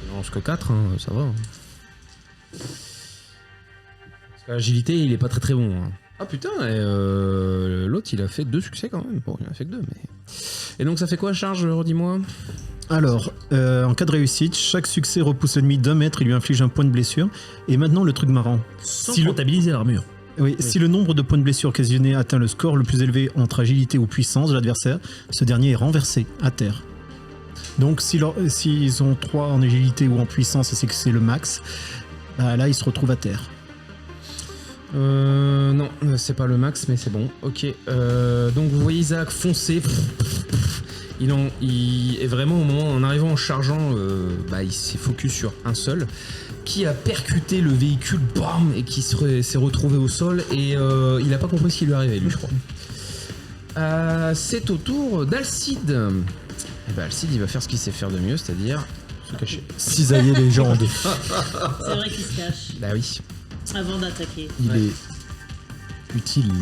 Il en lance que 4, hein, ça va. Parce que l'agilité, il est pas très très bon. Hein. Ah putain, et l'autre, il a fait 2 succès quand même. Bon, il en a fait que 2, mais. Et donc, ça fait quoi, charge, redis-moi? Alors, en cas de réussite, chaque succès repousse l'ennemi d'1 mètre et lui inflige un point de blessure. Et maintenant, le truc marrant. Sans comptabiliser l'armure. Oui, si le nombre de points de blessure occasionnés atteint le score le plus élevé entre agilité ou puissance de l'adversaire, ce dernier est renversé à terre. Donc s'ils ont 3 en agilité ou en puissance et c'est que c'est le max, bah là ils se retrouvent à terre. Non, c'est pas le max, mais c'est bon. Ok. Donc vous voyez Isaac foncer. Il est vraiment au moment, en arrivant en chargeant, il s'est focus sur un seul, qui a percuté le véhicule, bam, et qui s'est retrouvé au sol, et il a pas compris ce qui lui arrivait, lui, je crois. C'est au tour d'Alcide. Et ben Alcide, il va faire ce qu'il sait faire de mieux, c'est-à-dire se cacher. Cisailler les jambes. C'est vrai qu'il se cache Bah oui. avant d'attaquer. Il est utile.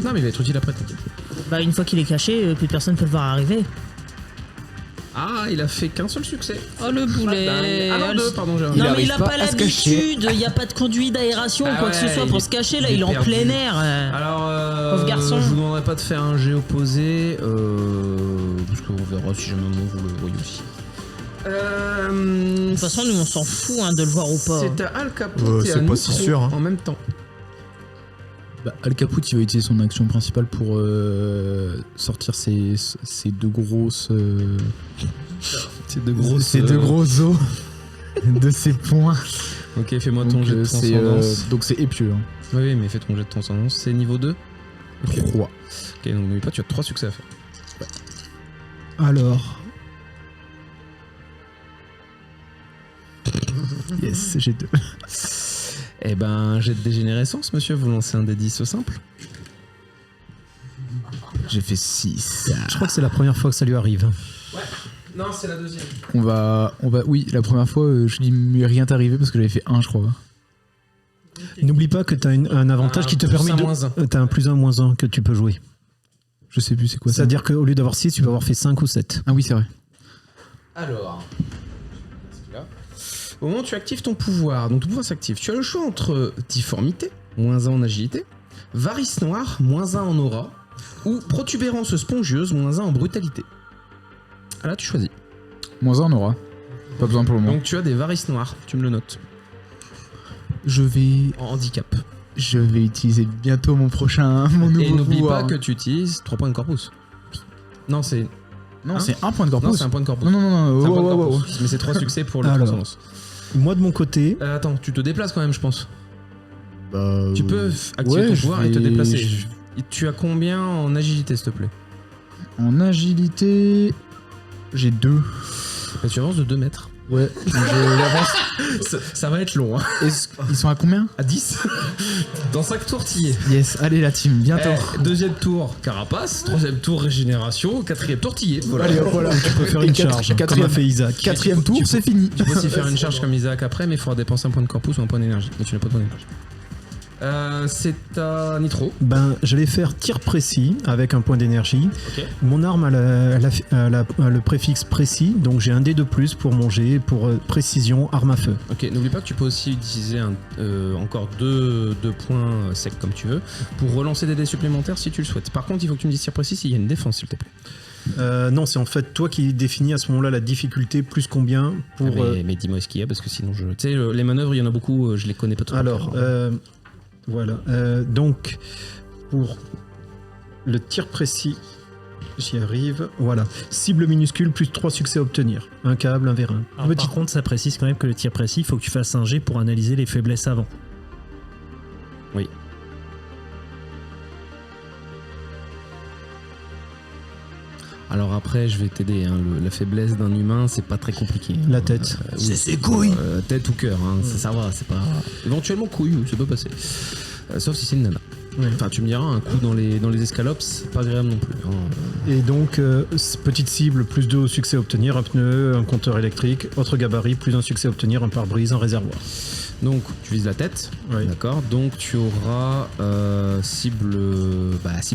Non, mais il va être utile après, t'inquiète. Bah une fois qu'il est caché, plus personne peut le voir arriver. Ah, il a fait qu'un seul succès. Oh le boulet. Ah non, 2, pardon, j'ai un. Il Non mais arrive il a pas pas à se cacher. l'habitude, il n'y a pas de conduit d'aération Ah ou quoi que ce ouais, soit pour se cacher, là il est en perdu. plein air. Alors, Pauvre garçon. je vous demanderai pas de faire un jet opposé, parce qu'on verra si jamais vous le voyez aussi. De toute façon nous on s'en fout hein, de le voir ou pas. C'est à Al Capone et c'est à pas Nitro si sûr, hein. en même temps. Bah, Al Caput, il va utiliser son action principale pour sortir ses deux grosses. C'est de grosses. Ces deux gros os de ses points. Ok, fais-moi ton Donc, jet de transcendance. donc c'est épieux. Hein. Oui, mais fais ton jet de transcendance. C'est niveau 2. 3. Ok, donc n'oublie pas, tu as 3 succès à faire. Alors, Yes, j'ai 2. Eh ben, jet de dégénérescence, monsieur. Vous lancez un des 10 au simple. J'ai fait 6. je crois que c'est la première fois que ça lui arrive. Non, c'est la deuxième. On va. Oui, la première fois, je dis mais rien t'est arrivé parce que j'avais fait 1, je crois. N'oublie pas que tu as un avantage qui te plus permet un, de. moins un. Tu as un +1, -1 que tu peux jouer. Je sais plus c'est quoi ça. C'est-à-dire qu'au lieu d'avoir 6, tu vas avoir fait 5 ou 7. Ah oui, c'est vrai. Alors, au moment où tu actives ton pouvoir, donc ton pouvoir s'active, tu as le choix entre difformité, -1 en agilité, varice noire, -1 en aura, ou protubérance spongieuse, -1 en brutalité. Ah là, tu choisis. -1 en aura. Pas besoin pour le moment. Donc tu as des varices noires, tu me le notes, Je vais en handicap. utiliser bientôt mon nouveau Et n'oublie pouvoir. pas que tu utilises 3 points de corpus. Non, c'est Non, Hein c'est un point de non, corpus. c'est un point de corpus. Non, non, non, C'est un oh, point de oh, oh, corpus. Mais c'est 3 succès pour le Alors. transcendance. Moi, de mon côté, Attends, tu te déplaces quand même, je pense. Bah, Tu peux activer ouais, ton je pouvoir et te vais- déplacer. je- Et tu as combien en agilité, s'il te plaît? En agilité, j'ai 2. Bah, tu avances de 2 mètres. Ouais, j'avance. Ça va être long, hein. Ils sont à combien? À 10. Dans 5 tours, t'y es. Yes, allez la team, bientôt. Deuxième tour, carapace. Troisième tour, régénération. Quatrième tour, t'y es. Voilà. Allez, hop, voilà. tu peux faire une charge, comme quatrième- a fait Isaac. Quatrième tour, c'est fini. Tu peux aussi faire une charge comme Isaac après, mais il faudra dépenser un point de corpus ou un point d'énergie. Mais tu n'as pas de point d'énergie. C'est à Nitro. Ben, j'allais faire tir précis avec un point d'énergie. Ok. Mon arme a le préfixe précis, donc j'ai un dé de plus pour mon jet pour précision arme à feu. Ok, n'oublie pas que tu peux aussi utiliser encore deux points secs comme tu veux pour relancer des dés supplémentaires si tu le souhaites. Par contre, il faut que tu me dises tir précis s'il y a une défense, s'il te plaît. Non, c'est en fait toi qui définis à ce moment-là la difficulté plus combien pour. Mais dis-moi ce qu'il y a parce que sinon je. Tu sais, les manœuvres, il y en a beaucoup, je les connais pas trop. Alors, voilà. Donc, pour le tir précis, J'y arrive. Voilà. Cible minuscule, plus 3 succès à obtenir. Un câble, un vérin. Alors, par contre, ça précise quand même que le tir précis, il faut que tu fasses un jet pour analyser les faiblesses avant. Oui. Alors après, je vais t'aider. Hein. La faiblesse d'un humain, c'est pas très compliqué. La tête. C'est ses couilles. Tête ou cœur, hein. Ça va, c'est pas... Éventuellement couille, ça peut passer. Sauf si c'est une nana. Ouais. Enfin, tu me diras, un coup dans les escalopes, c'est pas agréable non plus. Hein. Et donc, petite cible, plus 2 au succès à obtenir, un pneu, un compteur électrique, autre gabarit, plus un succès à obtenir, un pare-brise, un réservoir. Donc, tu vises la tête, Oui. d'accord. Donc, tu auras cible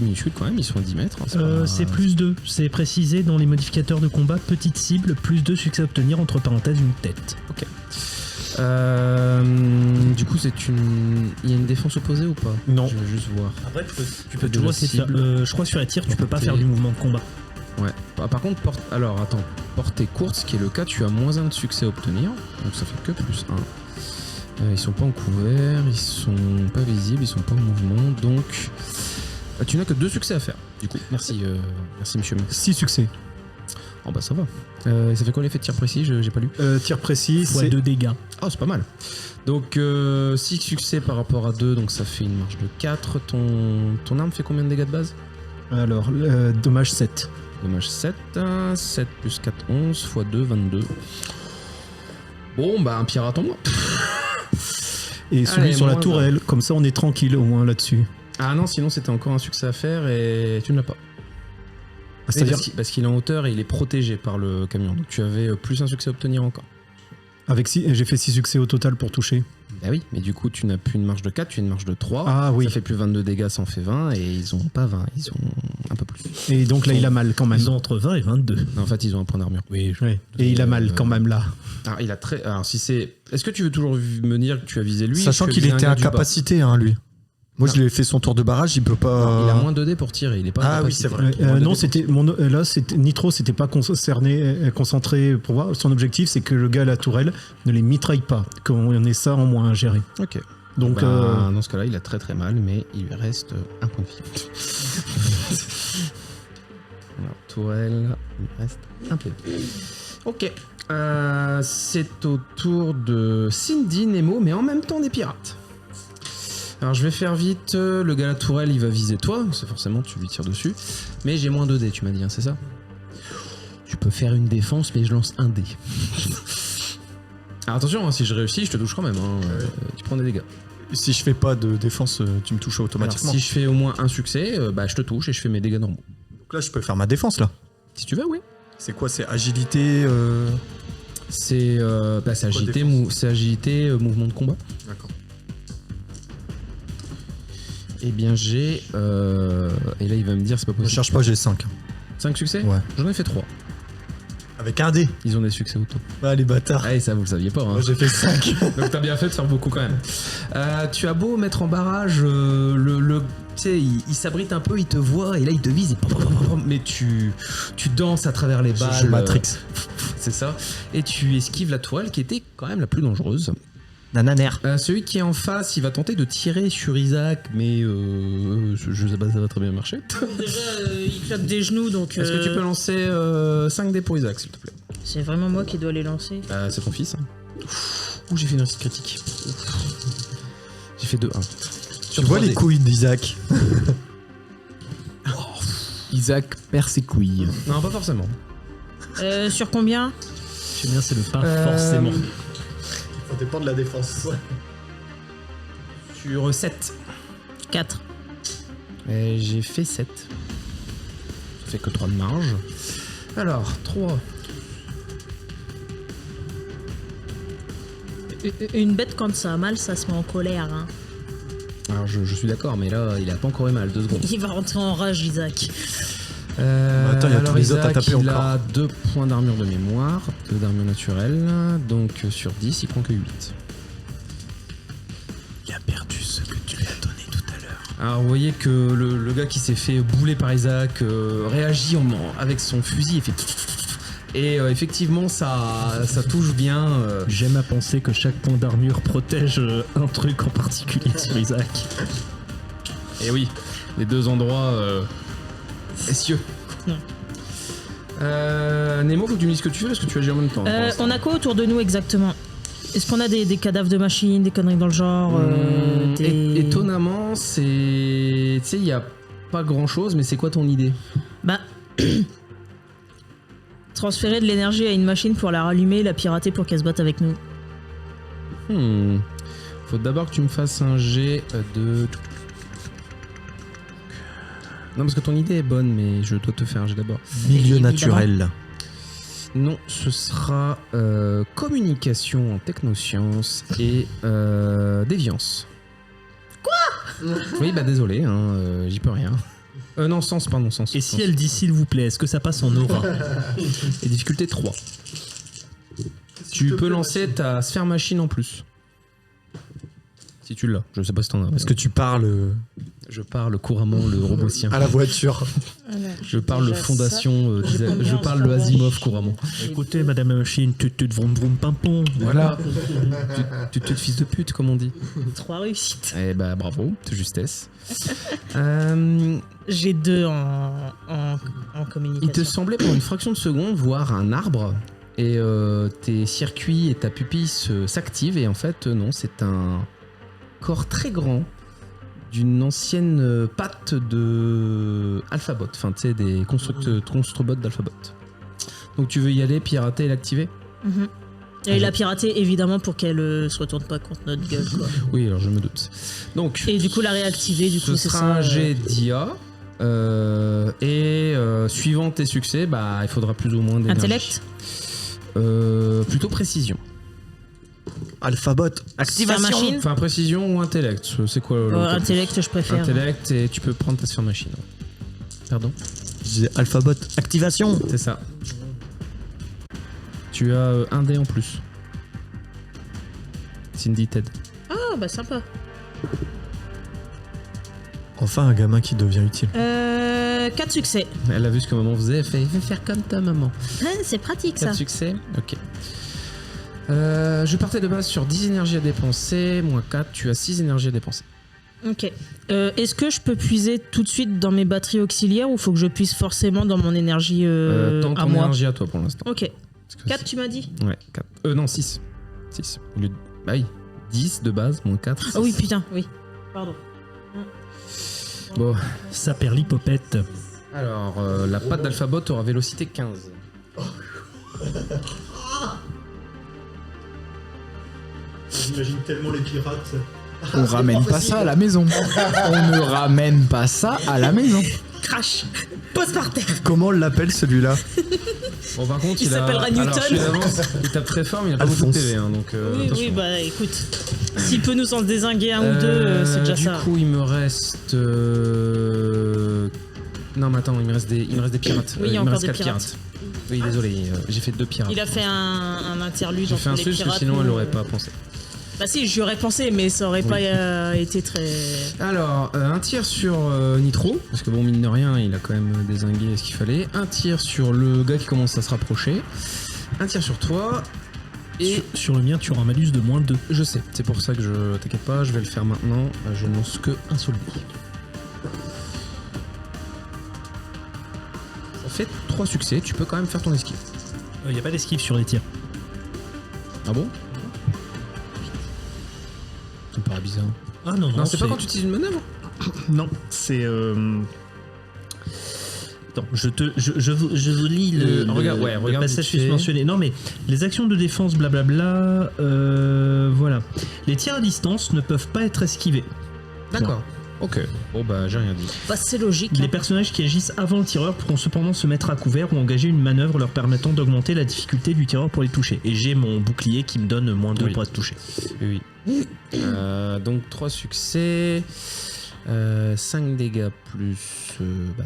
minuscule quand même, ils sont à 10 mètres. Hein, C'est plus 2. C'est précisé dans les modificateurs de combat, petite cible, plus 2 succès à obtenir, entre parenthèses, une tête. Ok. Du coup, il y a une défense opposée ou pas? Non. Je vais juste voir. Après, tu peux De toujours la essayer de faire. cible. Je crois sur les tirs, tu peux pas Portée. faire du mouvement de combat. Ouais. Par contre, portée courte, ce qui est le cas, tu as moins 1 de succès à obtenir. Donc ça fait que plus 1. Ils sont pas en couvert, ils sont pas visibles, ils sont pas en mouvement. Donc tu n'as que 2 succès à faire. Du coup, merci monsieur. 6 succès. Oh bah ça va. Ça fait quoi l'effet de tir précis? J'ai pas lu. Tir précis, Fois c'est 2 dégâts. Oh, c'est pas mal. Donc 6 succès par rapport à 2, donc ça fait une marge de 4. Ton arme fait combien de dégâts de base? Alors, dommage 7. Dommage 7. 7 plus 4, 11. X 2, 22. Bon, bah un pirate en moins. Et celui Allez, sur la moins tourelle, comme ça on est tranquille au moins là-dessus. Ah non, sinon c'était encore un succès à faire et tu ne l'as pas. C'est-à-dire, Parce qu'il est en hauteur et il est protégé par le camion. Donc tu avais plus un succès à obtenir encore. j'ai fait 6 succès au total pour toucher. Bah oui, mais du coup tu n'as plus une marge de 4, tu as une marge de 3. Ah oui. Ça fait plus 22 dégâts, ça en fait 20 et ils ont pas 20, ils ont un peu plus. Et donc là il a mal quand même. Ils ont entre 20 et 22. Non, en fait ils ont un point d'armure. Oui. Ouais. Et il a mal quand même là. Alors il a très. Alors si c'est. Est-ce que tu veux toujours me dire que tu as visé lui? Sachant ou que tu qu'il as visé était un gars du bas? incapacité, hein, lui. Moi, je lui ai fait son tour de barrage, il peut pas. Non, il a moins 2 dés pour tirer, il est pas. Ah oui, incapacité. c'est vrai. Moins 2 Non, dés c'était là, Nitro, c'était pas concentré pour voir. Son objectif, c'est que le gars à la tourelle ne les mitraille pas, qu'on ait ça en moins à gérer. pour- Ok. Donc, Dans ce cas-là, il a très très mal, mais il lui reste un point de vie. Alors, tourelle, il lui reste un point de vie. Ok. C'est au tour de Cindy, Nemo, mais en même temps des pirates. Alors je vais faire vite, le gars à la tourelle il va viser toi, c'est forcément tu lui tires dessus, mais j'ai moins 2 dés tu m'as dit, hein, c'est ça? Tu peux faire une défense mais je lance un dé. Alors attention, hein, si je réussis je te touche quand même, hein, tu prends des dégâts. Si je fais pas de défense, tu me touches Alors, automatiquement. si je fais au moins un succès, je te touche et je fais mes dégâts normaux. Donc là, je peux faire ma défense, là. Si tu veux, oui. C'est quoi? C'est agilité C'est agilité, défense mouvement de combat. D'accord. Eh bien j'ai... et là il va me dire c'est pas Ne possible. cherche pas, j'ai 5. 5 succès? Ouais. J'en ai fait 3. Avec un dé. Ils ont des succès auto. Ah, les bâtards. Ah et ça vous le saviez pas, hein. Moi, j'ai fait 5. Donc t'as bien fait de faire beaucoup quand même. Tu as beau mettre en barrage, tu sais, il s'abrite un peu, il te voit et là il te vise, mais tu danses à travers les balles. Je Matrix. C'est ça. Et tu esquives la toile qui était quand même la plus dangereuse. Nananer. Celui qui est en face, il va tenter de tirer sur Isaac, mais je sais pas, ça va très bien marcher. Déjà, il claque des genoux, donc. Est-ce que tu peux lancer 5 dés pour Isaac, s'il te plaît? C'est vraiment moi qui dois les lancer. C'est ton fils. Hein. Ouh, j'ai fait une réussite critique. J'ai fait 2-1. Tu vois les couilles d'Isaac? Isaac perd ses couilles. Non, pas forcément. Sur combien? Je sais bien, c'est le pas forcément. Ça dépend de la défense. Sur 7. 4. J'ai fait 7. Ça fait que 3 de marge. Alors, 3. Une bête, quand ça a mal, ça se met en colère. Hein. Alors, je suis d'accord, mais là, il a pas encore eu mal. 2 secondes. Il va rentrer en rage, Isaac. attends, il y a tous les autres à taper il encore. a 2 points d'armure de mémoire, 2 d'armure naturelle, donc sur 10, il prend que 8. Il a perdu ce que tu lui as donné tout à l'heure. Alors vous voyez que le gars qui s'est fait bouler par Isaac réagit avec son fusil et fait... Et effectivement, ça touche bien. J'aime à penser que chaque point d'armure protège un truc en particulier sur Isaac. Et oui, les 2 endroits essieux. Nemo, faut que tu me dises ce que tu fais parce que tu agis en même temps. On a quoi autour de nous exactement? Est-ce qu'on a des cadavres de machines, des conneries dans le genre Étonnamment, c'est. Tu sais, il n'y a pas grand chose, mais c'est quoi ton idée? Bah. Transférer de l'énergie à une machine pour la rallumer, la pirater pour qu'elle se batte avec nous. Faut d'abord que tu me fasses un jet de. Non, parce que ton idée est bonne, mais je dois te faire un jet d'abord. Milieu naturel. Non, ce sera communication en technosciences et déviance. Quoi? Oui, bah désolé, hein, j'y peux rien. Non, sens, pardon, sens. Et si elle dit s'il vous plaît, est-ce que ça passe en aura? Et difficulté 3. Tu peux lancer ta sphère machine en plus. Si tu l'as, je sais pas si t'en as. Est-ce que tu parles Je parle couramment le robotien. à la voiture? Je parle le fondation, je parle le Asimov couramment. Écoutez, madame la machine, tu vroom vroom pimpon. Voilà. tu fils de pute, comme on dit. 3 réussites. Eh bah bravo, justesse. J'ai 2 en communication. Il te semblait pour une fraction de seconde voir un arbre et tes circuits et ta pupille s'activent et en fait non, c'est un corps très grand d'une ancienne patte de Alphabot, enfin tu sais des construbots d'Alphabot. Donc tu veux y aller, pirater et l'activer? Et la pirater évidemment pour qu'elle se retourne pas contre notre gueule quoi. Oui, alors je me doute. Donc et du coup la réactiver, du coup ce c'est sera ça. Un jet d'IA et suivant tes succès, bah il faudra plus ou moins d'énergie. Intellect. Plutôt précision. Alphabot, activation. Machine. Enfin précision ou intellect, c'est quoi Intellect je préfère. Intellect et tu peux prendre ta sphère machine. Pardon? Je disais Alphabot, activation. C'est ça. Tu as un dé en plus. Cindy t'aide. Ah bah sympa. Enfin un gamin qui devient utile. 4 succès. Elle a vu ce que maman faisait, elle fait « faire comme ta maman ». C'est pratique 4 ça. succès, ok. Je partais de base sur 10 énergies à dépenser, moins 4, tu as 6 énergies à dépenser. Ok. Est-ce que je peux puiser tout de suite dans mes batteries auxiliaires ou faut que je puise forcément dans mon énergie Tant à ton moi? énergie à toi pour l'instant. Ok. 4 tu m'as dit? Ouais, 4. Non, 6. 6. Au lieu de... Bah oui, 10 de base, moins 4. Ah oui, putain, oui. Pardon. Bon. Ça perd l'hypopète. Alors, la patte d'Alphabot aura vélocité 15. J'imagine tellement les pirates. On ramène pas ça à la maison. On ne ramène pas ça à la maison. Crash. Pose par terre. Comment on l'appelle celui-là? Bon, par contre, Il s'appellera Newton. Alors, je suis d'avance, il tape très fort, mais il a pas beaucoup de Alphonse. PV, hein, donc Oui, attention. oui, bah écoute. S'il peut nous en dézinguer un ou deux, c'est déjà ça. Du coup, il me reste... Non, mais attends, il me reste des pirates. Oui, il y a me encore reste des 4 pirates. pirates. Oui, désolé, j'ai fait 2 pirates. Il a fait un interlude J'ai entre fait un les truc parce que pirates. sinon elle nous. l'aurait pas pensé. Bah si, j'y aurais pensé, mais ça aurait pas été très... Alors, un tir sur Nitro, parce que bon, mine de rien, il a quand même dézingué ce qu'il fallait. Un tir sur le gars qui commence à se rapprocher. Un tir sur toi. Et Sur le mien, tu auras un malus de moins 2. je sais, c'est pour ça que je... T'inquiète pas, je vais le faire maintenant. Je ne lance que un seul dé. Ça fait 3 succès, tu peux quand même faire ton esquive. Il n'y a pas d'esquive sur les tirs. Ah bon? Ça me paraît bizarre. Ah non, non, Non, c'est pas quand tu utilises une manœuvre? Non, c'est... Attends, je vous lis le regarde passage vite fait. mentionné. Non mais, les actions de défense, blablabla, voilà. Les tirs à distance ne peuvent pas être esquivés. D'accord. Ok. Bon bah j'ai rien dit. Bah c'est logique. Les Hein. personnages qui agissent avant le tireur pourront cependant se mettre à couvert ou engager une manœuvre leur permettant d'augmenter la difficulté du tireur pour les toucher. Et j'ai mon bouclier qui me donne moins 2 Oui. pour être touché. Oui. Donc 3 succès. 5 dégâts plus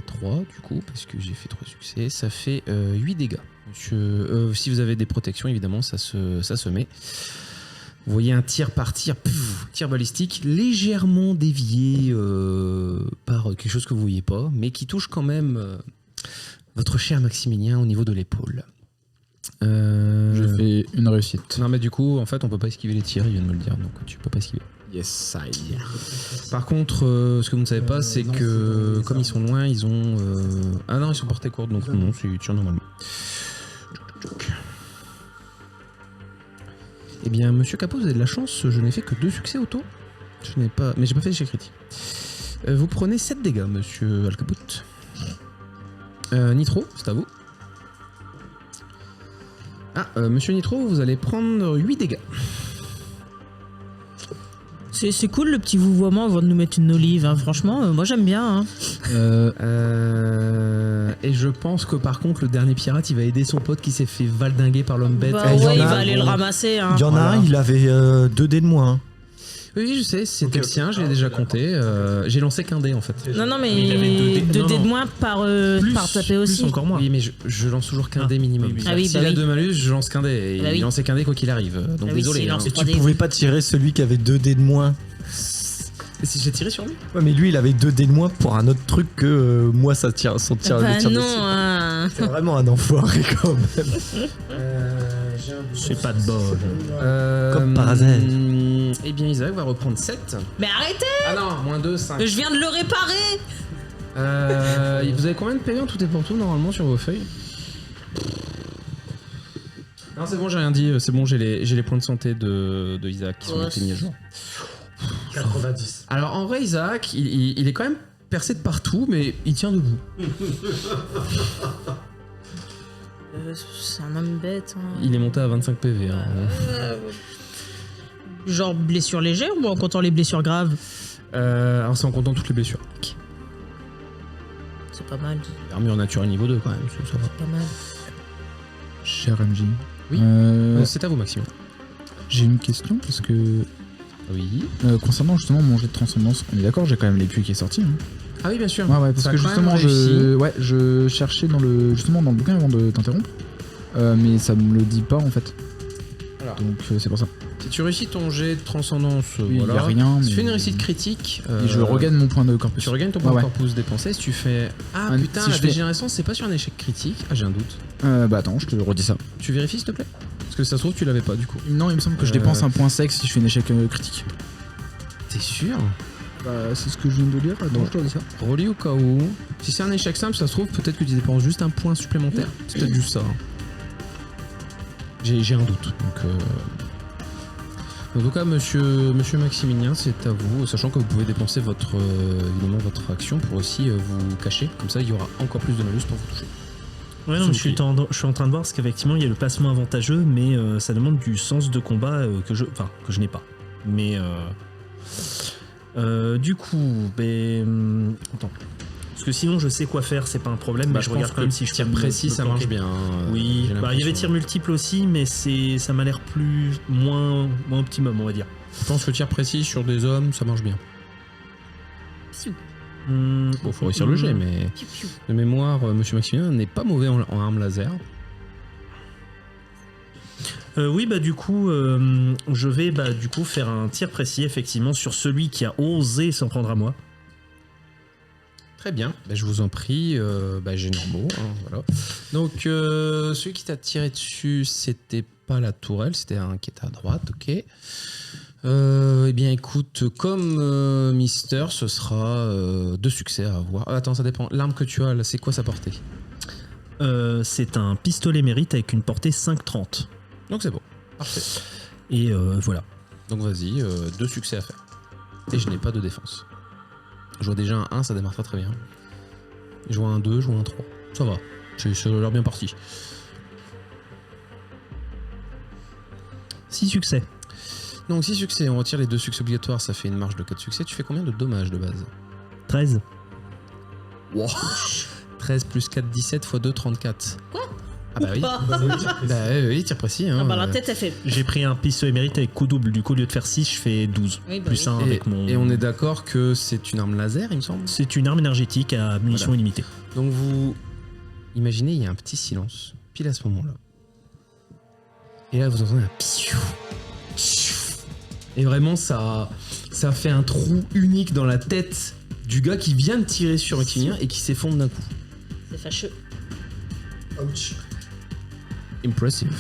3 du coup, parce que j'ai fait 3 succès. Ça fait 8 dégâts. Si vous avez des protections, évidemment, ça se met. Vous voyez un tir partir, tir balistique, légèrement dévié par quelque chose que vous voyez pas, mais qui touche quand même votre cher Maximilien au niveau de l'épaule. Je fais une réussite. Non mais du coup, en fait, on peut pas esquiver les tirs, il vient de me le dire, donc tu peux pas esquiver. Yes, I. Par contre, ce que vous ne savez pas, c'est que comme ils sont loin, ils ont... Ah non, ils sont portés courtes, donc non, c'est tir normalement. Eh bien, monsieur Capot, vous avez de la chance, je n'ai fait que 2 succès auto. Mais j'ai pas fait d'échec critique. Vous prenez 7 dégâts, monsieur Alcapout. Nitro, c'est à vous. Monsieur Nitro, vous allez prendre 8 dégâts. C'est cool le petit vouvoiement avant de nous mettre une olive, hein. Franchement, moi j'aime bien. Hein. Et je pense que par contre, le dernier pirate, il va aider son pote qui s'est fait valdinguer par l'homme bête. Bah ouais, il va aller le ramasser. Hein. Il y en a un, il avait 2 dés de moins. Hein. Oui, je sais, c'était le sien, je l'ai déjà compté. J'ai lancé qu'un dé en fait. Non, mais il avait 2 dés de moins par taper aussi. Plus encore moins. Oui, mais je lance toujours qu'un dé minimum. Oui. Ah oui, S'il a 2 malus, je lance qu'un dé. Et il lançait qu'un dé quoi qu'il arrive. Donc Ah oui, désolé. s'il lance Et 3 tu dés. pouvais pas tirer celui qui avait 2 dés de moins. Si j'ai tiré sur lui. Ouais, mais lui, il avait 2 dés de moins pour un autre truc que moi, ça tire. Son tir, Bah le tir non, dessus. hein. C'est vraiment un enfoiré quand même. C'est pas de bol. Comme par hasard. Eh bien, Isaac va reprendre 7. Mais arrêtez. Ah non, moins 2, 5. Je viens de le réparer. Vous avez combien de PV en tout et pour tout normalement sur vos feuilles? Non, c'est bon, j'ai rien dit. C'est bon, j'ai les points de santé de Isaac qui sont mis à jour. 90. Alors en vrai, Isaac, il est quand même percé de partout, mais il tient debout. C'est un homme bête. Hein. Il est monté à 25 PV. Hein. Genre blessures légères ou en comptant les blessures graves? Alors c'est en comptant toutes les blessures. C'est pas mal. Armure naturelle niveau 2 quand même, ça va. Pas mal. Cher MJ. Oui. C'est à vous, Maxime. J'ai une question parce que Oui. concernant justement mon jet de transcendance, on est d'accord, j'ai quand même l'épée qui est sortie. Hein. Ah oui, bien sûr. Ouais, parce Ça a que quand justement, même réussi. je cherchais dans le bouquin avant de t'interrompre, mais ça me le dit pas en fait. Alors. Donc c'est pour ça. Si tu réussis ton jet de transcendance, Oui, voilà. y a rien. Tu mais- fais une réussite critique. Et je regagne mon point de corpus. Tu regagnes ton point Ouais, de ouais. corpus dépensé. Si tu fais. Ah Ah, putain, si la je fais- dégénérescence, c'est pas sur un échec critique. Ah, j'ai un doute. Bah attends, je te redis ça. Tu vérifies s'il te plaît? Parce que ça se trouve, tu l'avais pas du coup. Non, il me semble que je dépense un point sec si je fais un échec critique. T'es sûr? Bah c'est ce que je viens de lire. Attends, je te redis ça. Relis au cas où. Si c'est un échec simple, ça se trouve, peut-être que tu dépenses juste un point supplémentaire. C'est peut-être juste ça. Hein. J'ai un doute. Donc, en tout cas, monsieur Maximilien, c'est à vous, sachant que vous pouvez dépenser évidemment votre action pour aussi vous cacher. Comme ça, il y aura encore plus de malus pour vous toucher. Ouais, non, mais je suis en train de voir parce qu'effectivement il y a le placement avantageux, mais ça demande du sens de combat que je n'ai pas. Mais du coup, attends. Parce que sinon je sais quoi faire, c'est pas un problème, mais je regarde quand même si je tire peux me- précis, me ça planquer. marche bien. Oui, j'ai il y avait l'impression. tir multiple aussi, mais ça m'a l'air moins optimum, on va dire. Je pense que tir précis sur des hommes, ça marche bien. Bon, faut réussir le jet, mais de mémoire, monsieur Maximilien n'est pas mauvais en arme laser. Oui, du coup, je vais du coup faire un tir précis effectivement sur celui qui a osé s'en prendre à moi. Très bien, je vous en prie, j'ai normaux, hein, voilà. Donc, celui qui t'a tiré dessus, c'était pas la tourelle, c'était un qui était à droite, ok. Eh bien, écoute, comme Mister, ce sera 2 succès à avoir. Attends, ça dépend. L'arme que tu as, là, c'est quoi sa portée? C'est un pistolet mérite avec une portée 5,30. Donc c'est bon, parfait. Et voilà. Donc vas-y, 2 succès à faire. Et je n'ai pas de défense. Je vois déjà un 1, ça démarre très bien. Je vois un 2, je vois un 3. Ça va, ça a l'air bien parti. 6 succès. Donc 6 succès, on retire les 2 succès obligatoires, ça fait une marge de 4 succès. Tu fais combien de dommages de base? 13. Wow. 13 plus 4, 17 x 2, 34. Quoi? Ah bah oui. Oui, tir précis. Hein. La tête, elle fait. J'ai pris un pistolet mérite avec coup double, du coup au lieu de faire 6, je fais 12. Oui, plus oui. 1 avec mon... Et on est d'accord que c'est une arme laser, il me semble. C'est une arme énergétique à munitions Voilà. illimitées. Donc vous imaginez, il y a un petit silence, pile à ce moment-là. Et là, vous entendez un psiou. Et vraiment, ça fait un trou unique dans la tête du gars qui vient de tirer sur Maximilien et qui s'effondre d'un coup. C'est fâcheux. Ouch. Impressive.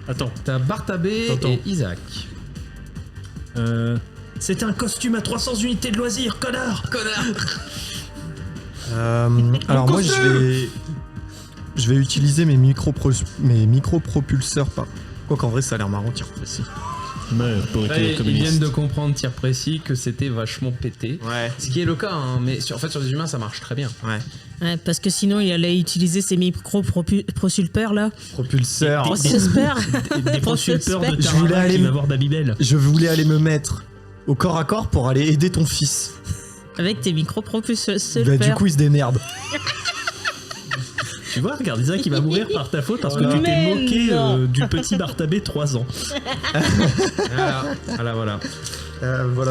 Attends. T'as Bartabé Attends. et Isaac. C'était un costume à 300 unités de loisirs, connard. Alors moi je vais utiliser mes micropropulseurs Quoi qu'en vrai, ça a l'air marrant, tir précis. Ils viennent de comprendre tir précis que c'était vachement pété. Ouais. Ce qui est le cas, hein, mais sur des humains ça marche très bien. Ouais, parce que sinon il allait utiliser ses micro-prosulpeurs là. Propulseur. Des prosulpeurs de Je voulais Tarama aller qui me- va voir Babybel. Je voulais aller me mettre au corps à corps pour aller aider ton fils. Avec tes micro-propulseurs. Bah, du coup, il se démerde. Tu vois, regarde, Isaac qui va mourir par ta faute parce que tu t'es Mais moqué non. du petit Bartabé 3 ans. Voilà.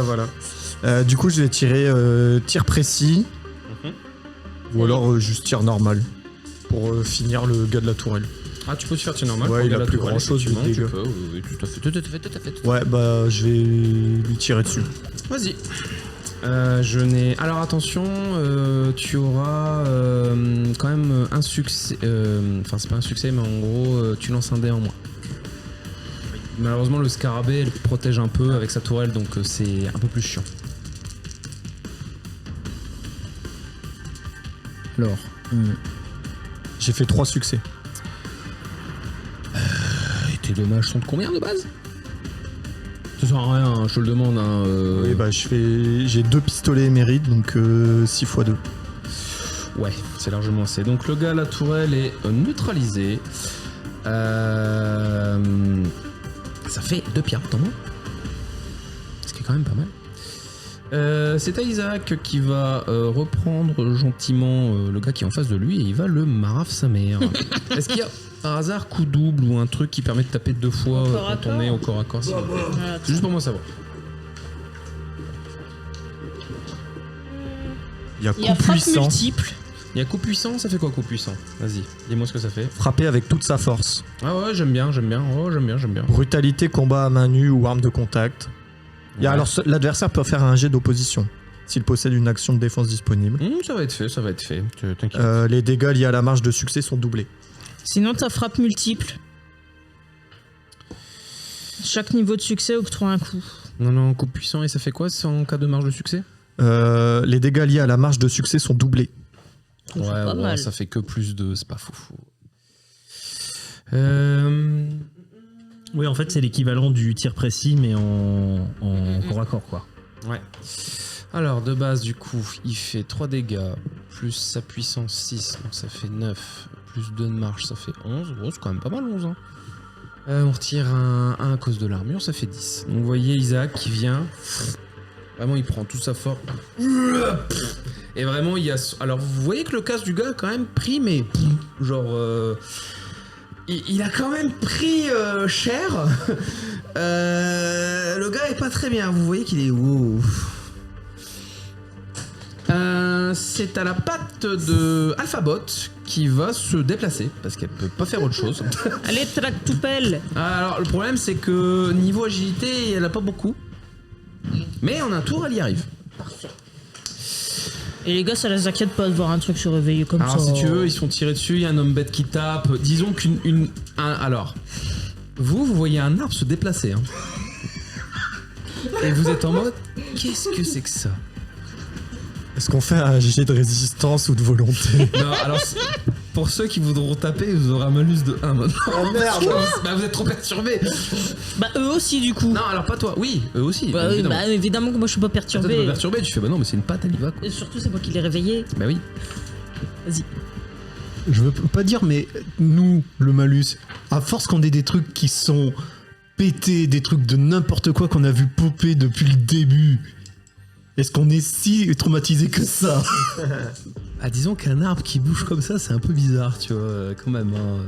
Voilà. Du coup, je vais tirer tir précis. Ou alors juste tir normal. Pour finir le gars de la tourelle. Ah, tu peux te faire tir normal. Ouais, pour il a la plus tourelle, grand-chose, effectivement, lui, tu dégâts. peux, oui, tout à fait. Ouais, bah, je vais lui tirer dessus. Vas-y. Je n'ai. Alors attention, tu auras quand même un succès. Enfin, c'est pas un succès, mais en gros, tu lances un dé en moins. Malheureusement, le scarabée elle protège un peu avec sa tourelle, donc c'est un peu plus chiant. Alors, J'ai fait 3 succès. Et tes dommages sont de combien de base? Ça sert à rien, hein, je te le demande. Hein, Oui, bah, j'ai 2 pistolets émérites, donc 6 x 2. Ouais, c'est largement assez. Donc le gars à la tourelle est neutralisé. Ça fait 2 pierres, t'en vois. Ce qui est quand même pas mal. C'est à Isaac qui va reprendre gentiment le gars qui est en face de lui et il va le maraf sa mère. Est-ce qu'il y a par hasard coup double ou un truc qui permet de taper 2 fois quand on est au corps à corps? Voilà, C'est juste pour moi savoir. Il y a il y a coup frappe puissant. multiple. Il y a coup puissant, ça fait quoi coup puissant? Vas-y, dis-moi ce que ça fait. Frapper avec toute sa force. Ah ouais, j'aime bien. Oh, j'aime bien. Brutalité, combat à main nue ou arme de contact. Ouais. Alors, l'adversaire peut faire un jet d'opposition s'il possède une action de défense disponible. Ça va être fait. T'inquiète. Les dégâts liés à la marge de succès sont doublés. Sinon, t'as frappe multiple. Chaque niveau de succès octroie un coup. Non, coup puissant, et ça fait quoi en cas de marge de succès? Les dégâts liés à la marge de succès sont doublés. C'est pas mal. Ça fait que plus de, c'est pas fou. Oui, en fait, c'est l'équivalent du tir précis, mais en corps à corps, quoi. Ouais. Alors, de base, du coup, il fait 3 dégâts, plus sa puissance 6, donc ça fait 9, plus 2 de marche, ça fait 11. Oh, c'est quand même pas mal, 11. Hein. On retire un à cause de l'armure, ça fait 10. Donc, vous voyez Isaac qui vient. Vraiment, il prend toute sa force. Et vraiment, il y a. Alors, vous voyez que le casque du gars a quand même pris, mais. Genre. Il a quand même pris cher. Le gars est pas très bien. Vous voyez qu'il est. Wow. C'est à la patte de Alphabot qui va se déplacer parce qu'elle peut pas faire autre chose. Allez, tractoupelle. Alors, le problème, c'est que niveau agilité, elle a pas beaucoup. Mais en un tour, elle y arrive. Et les gars, ça les inquiète pas de voir un truc se réveiller comme Alors, ça. si tu veux, ils se font tirer dessus, il y a un homme bête qui tape. Disons alors, vous voyez un arbre se déplacer. Hein. Et vous êtes en mode, qu'est-ce que c'est que ça? Est-ce qu'on fait un jet de résistance ou de volonté? Non, alors, pour ceux qui voudront taper, vous aurez un malus de 1 maintenant. Oh merde! Bah, vous êtes trop perturbés. Bah, eux aussi, du coup. Non, alors pas toi. Oui, eux aussi. Bah, oui, évidemment. bah, évidemment que moi je suis pas Toi, t'es pas perturbé. perturbé, tu fais bah non, mais c'est une patte, elle y va quoi. Et surtout, c'est moi qui l'ai réveillé. Bah oui. Vas-y. je veux pas dire, mais nous, le malus, à force qu'on ait des trucs qui sont pétés, des trucs de n'importe quoi qu'on a vu popper depuis le début, est-ce qu'on est si traumatisé que ça? Ah, disons qu'un arbre qui bouge comme ça, c'est un peu bizarre, tu vois, quand même. Hein.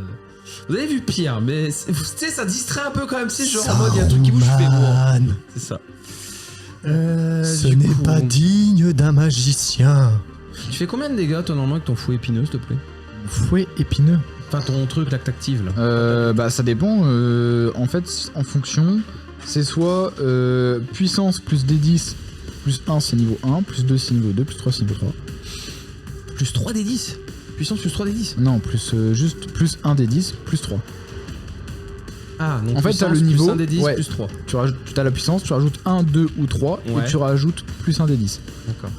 Vous avez vu pire, mais tu sais, ça distrait un peu quand même. C'est genre en mode, il y a un truc qui bouge, je fais bon. C'est ça. Ce Du n'est coup, pas digne d'un magicien. Tu fais combien de dégâts, toi, normalement, avec ton fouet épineux, s'il te plaît? Fouet épineux. Enfin, ton truc, là, que t'actives, là. Bah ça dépend. En fait, en fonction, c'est soit puissance plus D10, plus 1 c'est niveau 1, plus 2 c'est niveau 2, plus 3 c'est niveau 3. Plus 3 des 10. Puissance plus 3 des 10. Non, plus juste plus 1 des 10, plus 3. Ah, donc En fait, t'as puissance le niveau, plus 1 des 10, ouais. plus 3. Tu as la puissance, tu rajoutes 1, 2 ou 3, Ouais. et tu rajoutes plus 1 des 10. D'accord.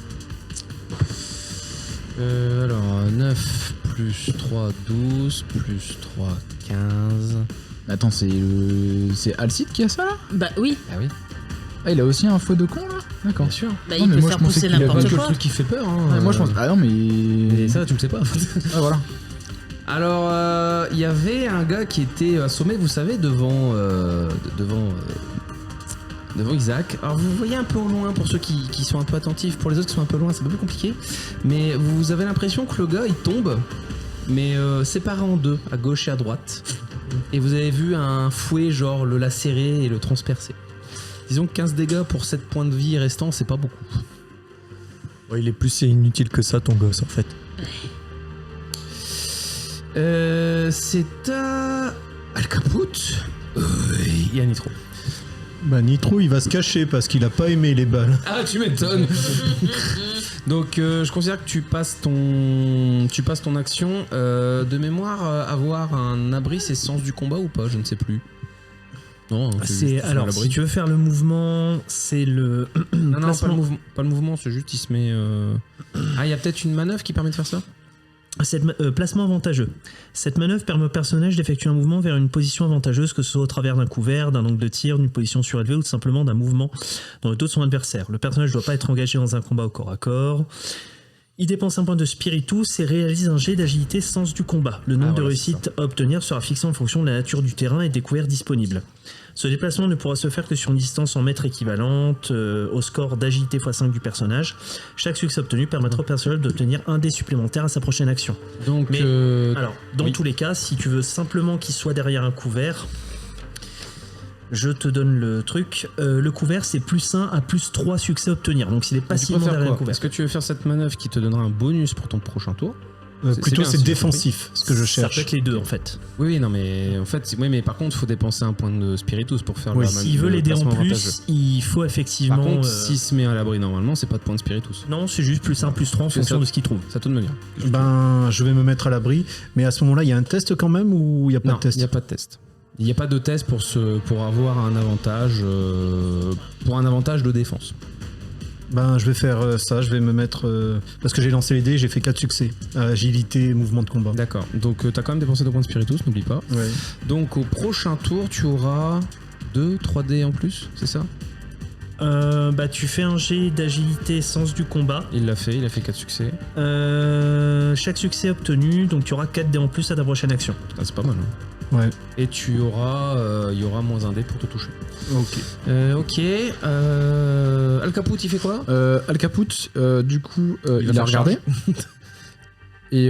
Alors, 9 plus 3, 12, plus 3, 15. Attends, c'est Alcide qui a ça là? Bah oui. Ah oui. Ah, il a aussi un feu de con là? D'accord. Bien sûr. Bah, Non, il mais peut moi, faire je pensais pousser qu'il avait n'importe Que le quoi. truc qui fait peur. Hein. Ouais, moi je pense. Ah non, mais. Et ça, tu le sais pas. Ah voilà. Alors, il y avait un gars qui était assommé, vous savez, devant Isaac. Alors, vous voyez un peu au loin pour ceux qui sont un peu attentifs. Pour les autres qui sont un peu loin, c'est un peu plus compliqué. Mais vous avez l'impression que le gars, il tombe, mais séparé en deux, à gauche et à droite. Et vous avez vu un fouet, genre le lacérer et le transpercer. Disons que 15 dégâts pour 7 points de vie restants, c'est pas beaucoup. Ouais, il est plus inutile que ça, ton gosse, en fait. C'est à Alcaput. Il y a Nitro. Bah Nitro il va se cacher parce qu'il a pas aimé les balles. Ah, tu m'étonnes. Donc je considère que tu passes ton action. De mémoire, avoir un abri, c'est sens du combat ou pas? Je ne sais plus. Non, C'est alors si tu veux faire le mouvement, c'est le non, placement. pas le mouvement, c'est juste il se met. Ah, il y a peut-être une manœuvre qui permet de faire ça. Placement avantageux. Cette manœuvre permet au personnage d'effectuer un mouvement vers une position avantageuse, que ce soit au travers d'un couvert, d'un angle de tir, d'une position surélevée ou tout simplement d'un mouvement dans le dos de son adversaire. Le personnage ne doit pas être engagé dans un combat au corps à corps. Il dépense un point de spiritus et réalise un jet d'agilité sens du combat. Le nombre de réussites à obtenir sera fixé en fonction de la nature du terrain et des couverts disponibles. Ce déplacement ne pourra se faire que sur une distance en mètres équivalente au score d'agilité x5 du personnage. Chaque succès obtenu permettra au personnage d'obtenir un dé supplémentaire à sa prochaine action. Donc, Mais, alors, dans tous les cas, si tu veux simplement qu'il soit derrière un couvert, je te donne le truc. Le couvert, c'est +1 à +3 succès à obtenir. Donc, s'il est passivement derrière un couvert. Est-ce que tu veux faire cette manœuvre qui te donnera un bonus pour ton prochain tour? Plutôt bien, c'est si défensif ce que je Ça cherche. peut être les deux en fait. Oui, non, mais en fait, oui, mais par contre, il faut dépenser un point de spiritus pour faire Ouais, le s'il veut l'aider en placement plus, avantageux. il faut effectivement. Par contre, s'il se met à l'abri normalement, c'est pas de point de spiritus. Non, c'est juste +1, +3 en C'est fonction ça. de ce qu'il trouve. Ça te donne bien. Ben je vais me mettre à l'abri, mais à ce moment-là il y a un test quand même ou il y a pas Non, de test? il n'y a pas de test. Il n'y a pas de test pour avoir un avantage de défense. Ben je vais faire ça, je vais me mettre parce que j'ai lancé les dés, j'ai fait 4 succès. Agilité, mouvement de combat. D'accord. Donc t'as quand même dépensé 2 points de spiritus, n'oublie pas. Ouais. Donc au prochain tour, tu auras 3 dés en plus, c'est ça? Bah tu fais un jet d'agilité sens du combat. Il l'a fait, 4 succès. Chaque succès obtenu, donc tu auras 4 dés en plus à ta prochaine action. Ah, c'est pas mal. Hein. Ouais. Et tu auras, il y aura -1 dé pour te toucher. Ok. Alcaput, il fait quoi? Alcaput, du coup, va il a faire regardé. Et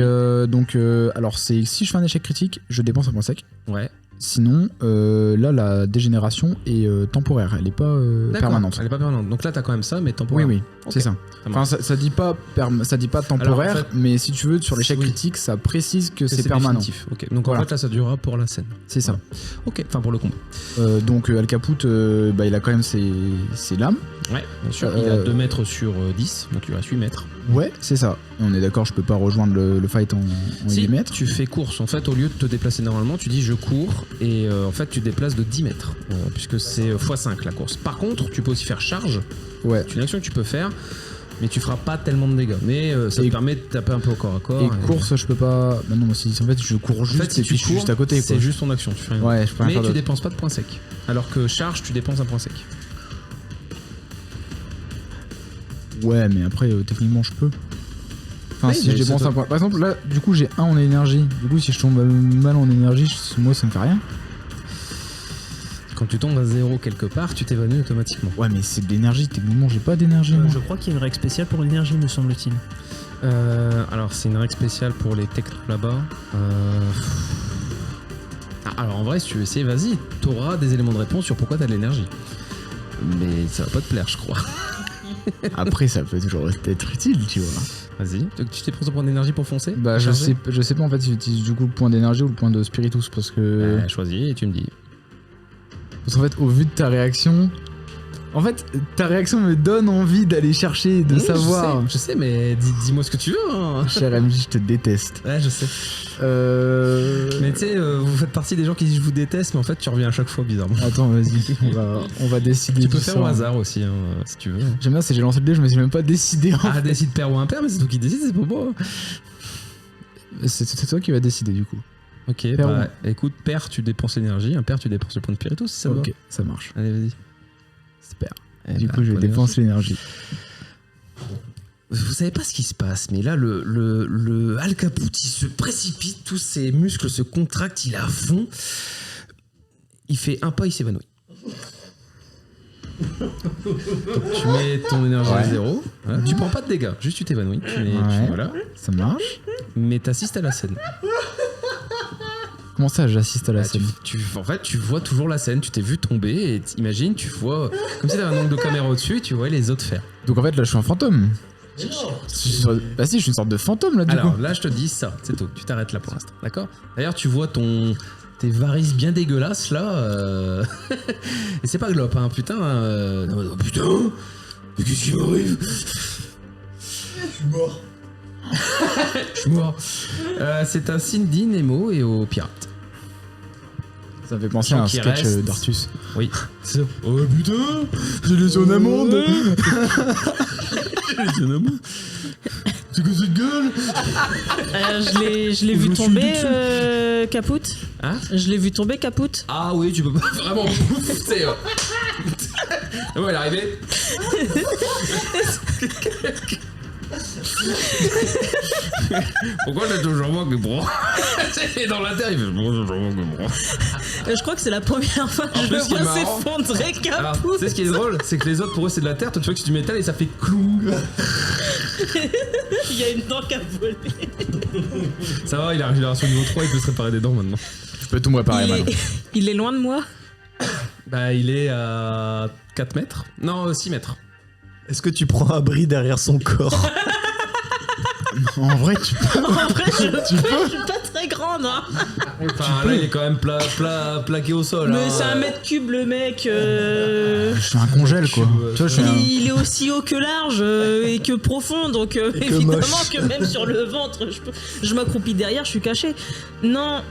donc, alors c'est si je fais un échec critique, je dépense un point sec. Ouais. Sinon, là, la dégénération est temporaire, elle est pas permanente. Elle est pas permanente. Donc là, t'as quand même ça, mais temporaire. Oui, Ok. c'est ça. Enfin, ça dit pas temporaire, Alors, en fait, mais si tu veux, sur l'échec oui. critique, ça précise que Que c'est permanent. définitif. Ok. Donc Voilà. en fait, là, ça durera pour la scène. C'est ça. Ok. Enfin, pour le combat. Donc, Alcaput, il a quand même ses lames. Ouais, bien sûr. Il a 2 mètres sur 10, donc il reste 8 mètres. Ouais, c'est ça. On est d'accord, je peux pas rejoindre le fight en Si 8 mètres. tu fais course, en fait, au lieu de te déplacer normalement, tu dis je cours et en fait, tu te déplaces de 10 mètres puisque c'est x5 la course. Par contre, tu peux aussi faire charge. Ouais. C'est une action que tu peux faire, mais tu feras pas tellement de dégâts. Mais ça te permet de taper un peu au corps à corps. Et course, je peux pas. Bah non, si en fait, je cours juste En fait, si et puis tu je suis juste à côté. c'est Quoi. juste ton action. Tu fais rien. Ouais, je peux rien Mais faire tu d'autre. dépenses pas de points secs. Alors que charge, tu dépenses un point sec. Ouais, mais après, techniquement, je peux. Enfin, Oui, si mais je dépense ça un point. Par exemple, là, du coup, j'ai 1 en énergie. Du coup, si je tombe mal en énergie, moi, ça me fait rien. Quand tu tombes à 0 quelque part, tu t'évanouis automatiquement. Ouais, mais c'est de l'énergie. Techniquement, j'ai pas d'énergie. moi. Je crois qu'il y a une règle spéciale pour l'énergie, me semble-t-il. Alors, c'est une règle spéciale pour les technos là-bas. Alors, en vrai, si tu veux essayer, vas-y. T'auras des éléments de réponse sur pourquoi t'as de l'énergie. Mais ça va pas te plaire, je crois. Après, ça peut toujours être utile, tu vois. Vas-y. Tu t'es pris ton point d'énergie pour foncer? Bah, je Charger sais pas en fait si j'utilise du coup le point d'énergie ou le point de spiritus parce que. Choisis et tu me dis. Parce qu'en fait, au vu de ta réaction. En fait, ta réaction me donne envie d'aller chercher, de Oui, savoir. Je sais, mais dis-moi ce que tu veux. Hein. Cher MJ, je te déteste. Ouais, je sais. Mais tu sais, vous faites partie des gens qui disent je vous déteste, mais en fait, tu reviens à chaque fois bizarrement. Attends, vas-y, on va décider. Tu peux du faire sort. au hasard aussi, hein, si tu veux. J'aime bien, c'est j'ai lancé le dé, je me suis même pas décidé. Ah, décide père ou impair, mais c'est toi qui décides, c'est pas beau. C'est toi qui vas décider du coup. Ok, Père bah écoute, père, tu dépenses l'énergie, un père, tu dépenses le point de spiritus, si ça va. Ok, ça marche. Allez, vas-y. Super. Eh Du bah, coup, je point dépense d'énergie. l'énergie. Vous savez pas ce qui se passe, mais là, le Al Caput, il se précipite, tous ses muscles se contractent, il est à fond. Il fait un pas, il s'évanouit. Donc, tu mets ton énergie à 0. Voilà. Tu prends pas de dégâts, juste tu t'évanouis. Voilà. Ça marche. Mais t'assistes à la scène. Comment ça, j'assiste à la Bah, scène? en fait, tu vois toujours la scène, tu t'es vu tomber et imagine, tu vois, comme si t'avais un angle de caméra au-dessus et tu vois les autres faire. Donc en fait, là, je suis un fantôme. Bah si, je suis une sorte de fantôme là, du Alors coup. là, je te dis ça, c'est tout. Tu t'arrêtes là pour l'instant, d'accord? D'ailleurs, tu vois tes varices bien dégueulasses là. Et c'est pas globe, hein, putain. Oh, putain, mais qu'est-ce qui m'arrive? Je suis mort. C'est un signe d'Inemo et aux pirates. Ça me fait penser à un Qui sketch reste. d'Artus. Oui. C'est ça. Oh putain, J'ai les zones amandes. j'ai les amandes. C'est que cette gueule? Je l'ai vu tomber, Caput. Hein? Je l'ai vu tomber, Caput. Ah oui, tu peux pas vraiment. C'est. Ouais, elle est arrivée. Pourquoi t'as toujours moi qui prend? C'est dans la terre, il fait toujours moi qui prend. Je crois que c'est la première fois que En je plus, le ce qui est vois marrant- s'effondrer, Alors, Caput. tu sais ce qui est drôle, c'est que les autres pour eux c'est de la terre, toi tu vois que c'est du métal et ça fait clou. Il y a une dent qui a volé. Ça va, il a génération niveau 3, il peut se réparer des dents maintenant. Je peux tout me réparer maintenant. Il est loin de moi. Bah, il est à 4 mètres. Non, 6 mètres. Est-ce que tu prends abri derrière son corps? En vrai, tu peux. En vrai, je suis pas très grande. Hein. Enfin, là, il est quand même plaqué au sol. Mais hein. c'est 1 mètre cube, le mec. Je suis un congèle quoi. Tu vois, je suis un. Il est aussi haut que large et que profond, donc que évidemment moche. que même sur le ventre, je m'accroupis derrière, je suis caché. Non,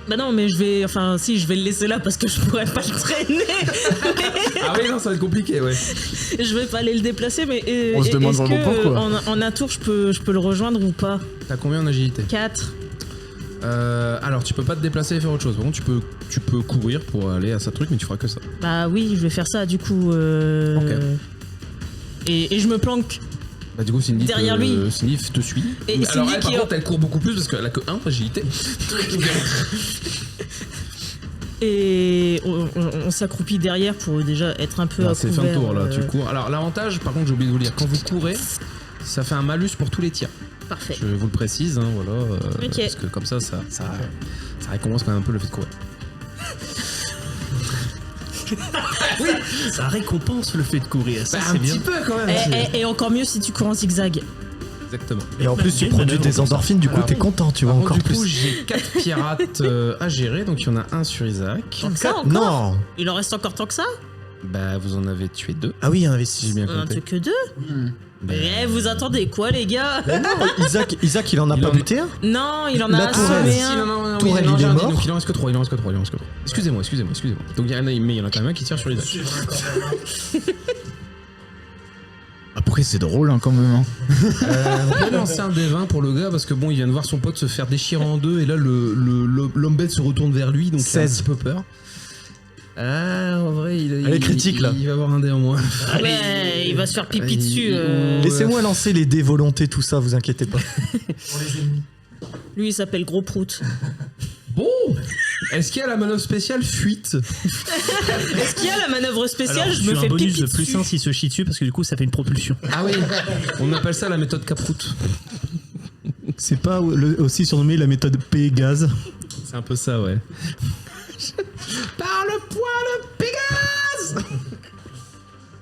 bah non, mais je vais le laisser là parce que je pourrais pas le traîner. Ah oui, non, ça va être compliqué, ouais. Je vais pas aller le déplacer, mais On se demande est-ce vraiment que pourquoi. en un tour je peux le rejoindre ou pas? T'as combien en agilité? 4. Alors, tu peux pas te déplacer et faire autre chose. Par contre, tu peux courir pour aller à sa truc, mais tu feras que ça. Bah oui, je vais faire ça du coup. Et je me planque. Bah, du coup, Cindy Derrière lui. Cindy te suit. Et Mais alors, Cindy elle, par qui- contre, elle court beaucoup plus parce qu'elle a que 1 agilité. Et on s'accroupit derrière pour déjà être un peu à C'est fin de couvert, tour là, tu cours. Alors, l'avantage, par contre, j'ai oublié de vous le dire, quand vous courez, ça fait un malus pour tous les tirs. Parfait. Je vous le précise, hein, voilà. Ok. Parce que comme ça récompense quand même un peu le fait de courir. Oui, ça récompense le fait de courir. Ça, c'est bien. peu quand même. Et encore mieux si tu cours en zigzag. Exactement. Et en plus, tu Une produis manœuvre des comme ça. endorphines, du coup, Alors, t'es content, tu vois, Par encore contre, du coup, plus. j'ai 4 pirates à gérer, donc il y en a un sur Isaac. Tant que ça encore? Non! Il en reste encore tant que ça? Bah, vous en avez tué 2, Ah oui, si j'ai investi. bien On en a compté. que 2? Bah, Vous attendez quoi, les gars? Mais non, Isaac, il en a Il pas en- buté un? Non, il en a La tourelle. assommé Si, un. non, Tourelle, oui, il est j'ai un dit, mort. donc il en reste que 3, Excusez-moi. Donc il y en a quand même un qui tire sur Isaac. Après, c'est drôle hein, quand même. Hein. On peut lancer un D20 pour le gars parce que bon, il vient de voir son pote se faire déchirer en deux et là l'homme bête se retourne vers lui donc il a un 16. petit peu peur. Ah, en vrai, Elle est critique, là. Il va avoir un dé en moins. Ouais, il va se faire pipi Il- dessus. il- Laissez-moi lancer les dés volontés, tout ça, vous inquiétez pas. Lui, il s'appelle Gros Prout. Bon, est-ce qu'il y a la manœuvre spéciale fuite? Est-ce qu'il y a la manœuvre spéciale? Alors, Je tu me as fais un bonus pipi de plus dessus. 1 s'il se chie dessus parce que du coup ça fait une propulsion. Ah oui, on appelle ça la méthode Caprout. C'est pas aussi surnommé la méthode Pégase. C'est un peu ça, ouais. Par le poil Pégase.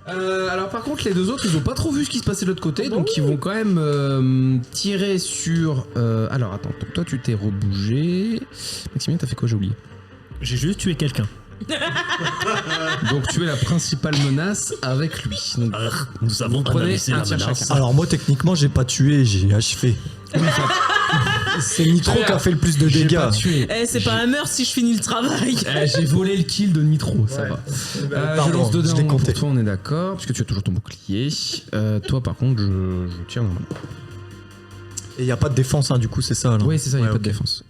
Alors par contre les deux autres ils ont pas trop vu ce qui se passait de l'autre côté donc ils vont quand même tirer sur... alors attends, donc toi tu t'es rebougé. Maximien t'as fait quoi, j'ai oublié. J'ai juste tué quelqu'un. Donc tu es la principale menace avec lui. Donc, Nous avons prenez analysé un la tir menace. chacun. Alors moi, techniquement, j'ai pas tué, j'ai achevé. C'est Nitro qui a fait le plus de j'ai dégâts. pas tué. Eh, c'est pas un meurtre si je finis le travail. J'ai volé le kill de Nitro, ça va. Je pardon, lance 2 dés je en l'ai moins compté. pour toi, on est d'accord, puisque tu as toujours ton bouclier. Toi par contre, je tire normalement. Et il n'y a pas de défense, hein, du coup, c'est ça là. Oui, c'est ça, il n'y a Ouais, pas de ok. défense.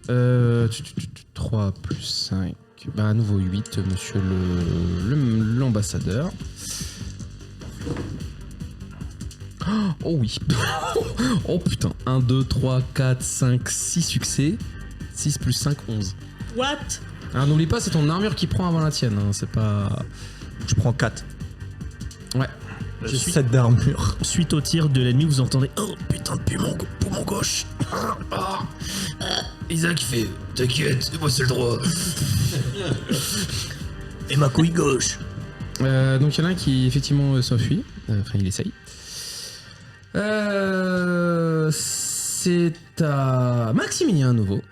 3 plus 5. Bah, à nouveau 8, monsieur l'ambassadeur. Oh oui. Oh putain. 1, 2, 3, 4, 5, 6 succès. 6 plus 5, 11. What? Alors n'oublie pas, c'est ton armure qui prend avant la tienne. Hein. C'est pas... Je prends 4. Ouais. J'ai 7 d'armure. Suite au tir de l'ennemi, vous entendez « Oh putain de poumon gauche !» Isaac fait t'inquiète, moi c'est le droit. Et ma couille gauche. Donc il y en a un qui effectivement s'enfuit. Enfin, il essaye. C'est à Maximilien à nouveau.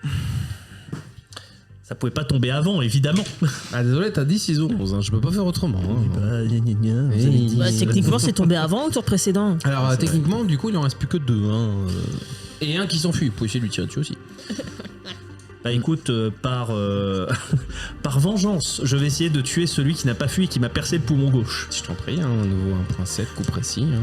Ça pouvait pas tomber avant, évidemment. Ah désolé, t'as dit 6 ou 11, hein. Je peux pas faire autrement. Hein. Bah, gna, gna, gna, vous Et- avez dit- Bah, techniquement, c'est tombé avant au tour précédent. Alors techniquement, du coup, il en reste plus que 2. Hein. Et un qui s'enfuit. Vous pouvez essayer de lui tirer dessus aussi. Bah écoute, par vengeance, je vais essayer de tuer celui qui n'a pas fui et qui m'a percé le poumon gauche. Si je t'en prie, hein, à nouveau 1.7, coup précis. Hein.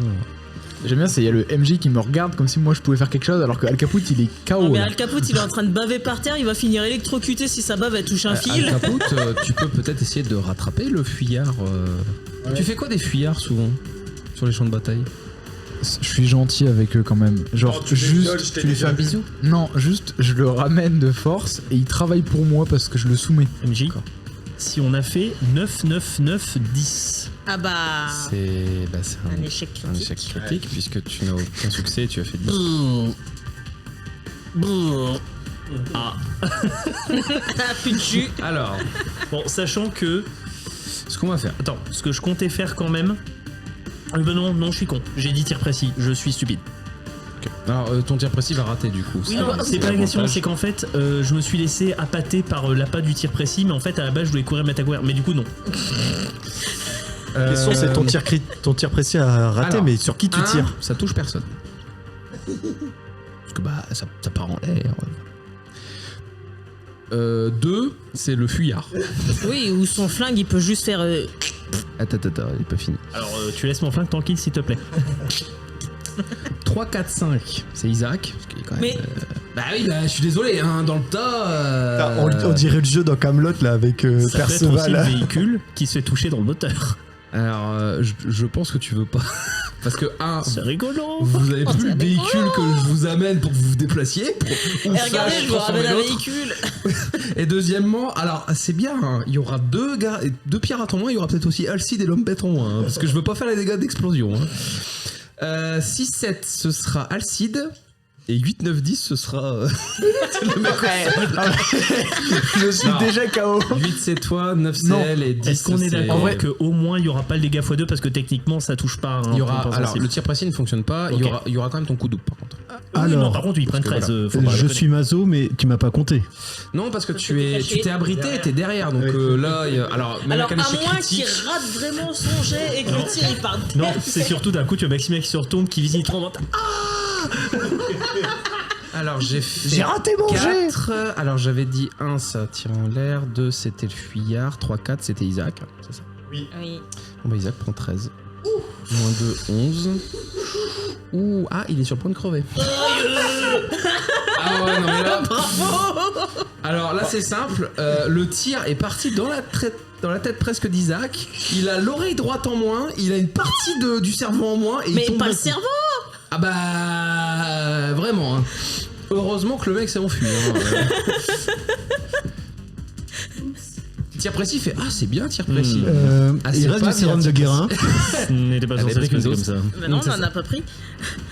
J'aime bien, il y a le MJ qui me regarde comme si moi je pouvais faire quelque chose alors que Al Caput il est KO. Non, mais là. Al Caput, il est en train de baver par terre, il va finir électrocuté si sa bave elle touche un fil. Al Caput, tu peux peut-être essayer de rattraper le fuyard. Tu fais quoi des fuyards souvent sur les champs de bataille? Je suis gentil avec eux quand même. Genre, juste. Tu lui fais un bisou? Non, juste, je le ramène de force et il travaille pour moi parce que je le soumets. MJ, si on a fait 9, 9, 9, 10. Ah bah. C'est Un échec un critique. échec critique puisque tu n'as aucun succès et tu as fait 10. Ah, Plus de jus. Alors, bon, sachant que... ce qu'on va faire. Attends, ce que je comptais faire quand même... Ben non, je suis con. J'ai dit tir précis, je suis stupide. Alors, ton tir précis va rater du coup. Oui, non, c'est pas la question, c'est qu'en fait, je me suis laissé appâter par l'appât du tir précis, mais en fait, à la base, je voulais courir, mettre à courir. Mais du coup, non. La question, c'est ton tir précis à rater, alors, mais sur qui tu tires? Ça touche personne. Parce que bah, ça part en l'air. 2, c'est le fuyard. Oui, ou son flingue, il peut juste faire. Attends, il est pas fini. Alors, tu laisses mon flingue tranquille, s'il te plaît. 3, 4, 5, c'est Isaac. Parce qu'il est quand même, Mais- Bah oui, bah, je suis désolé, hein, dans le tas. On dirait le jeu dans Camelot là avec Ça peut être aussi Perceval. le véhicule qui se fait toucher dans le moteur. Alors, je pense que tu veux pas. Parce que, C'est rigolo. vous avez plus le c'est véhicule que je vous amène pour que vous vous déplaciez. Eh, regardez, je vous ramène un véhicule. Et deuxièmement, alors c'est bien, hein, il y aura 2 pirates en moins, il y aura peut-être aussi Alcide et l'homme bête en moins, hein, parce que je veux pas faire les dégâts d'explosion. Hein. 6, 7, ce sera Alcide. Et 8, 9, 10, ce sera. Le mec Je suis Non. déjà KO. 8, c'est toi, 9, c'est Non. elle, et 10, Est-ce qu'on est c'est- d'accord En vrai, qu'au moins, il y aura pas le dégât x2 parce que techniquement, ça touche pas à un il y aura. point Alors, sensible. le tir précis ne fonctionne pas, Ok. il y aura quand même ton coup double par contre. Oui, non, Alors, par contre, ils prennent parce que 13. faut pas Je déconner. suis maso, mais tu m'as pas compté. Non, parce que t'es tu t'es abrité et t'es derrière, donc là, alors, même Alors, avec un à échec moins qu'il critique. rate vraiment son jet et que le tir il part. Non, c'est surtout d'un coup, tu as Maximien qui se retourne, qui visite trop longtemps. Alors, j'ai fait. raté mon jet. 4. Alors, j'avais dit 1, ça tire en l'air. 2, c'était le fuyard. 3, 4, c'était Isaac. C'est ça. Oui. Bon, bah, Isaac prend 13. Moins 2, 11. Ouh, ah, il est sur le point de crever. Ah ouais, non, mais là. Bravo. Alors là, c'est simple. Le tir est parti dans la tête presque d'Isaac. Il a l'oreille droite en moins. Il a une partie du cerveau en moins. Et il Mais tombe pas d'un le coup. cerveau. Ah bah. Vraiment, hein. Heureusement que le mec s'est enfui. Hein. Tir précis, il fait ah, c'est bien, tir précis. Ah, il c'est reste pas du sérum bien, de guérin. Ce n'était pas Elle censé est se passer prise comme ça. Mais non, Donc, on c'est en a pas pris.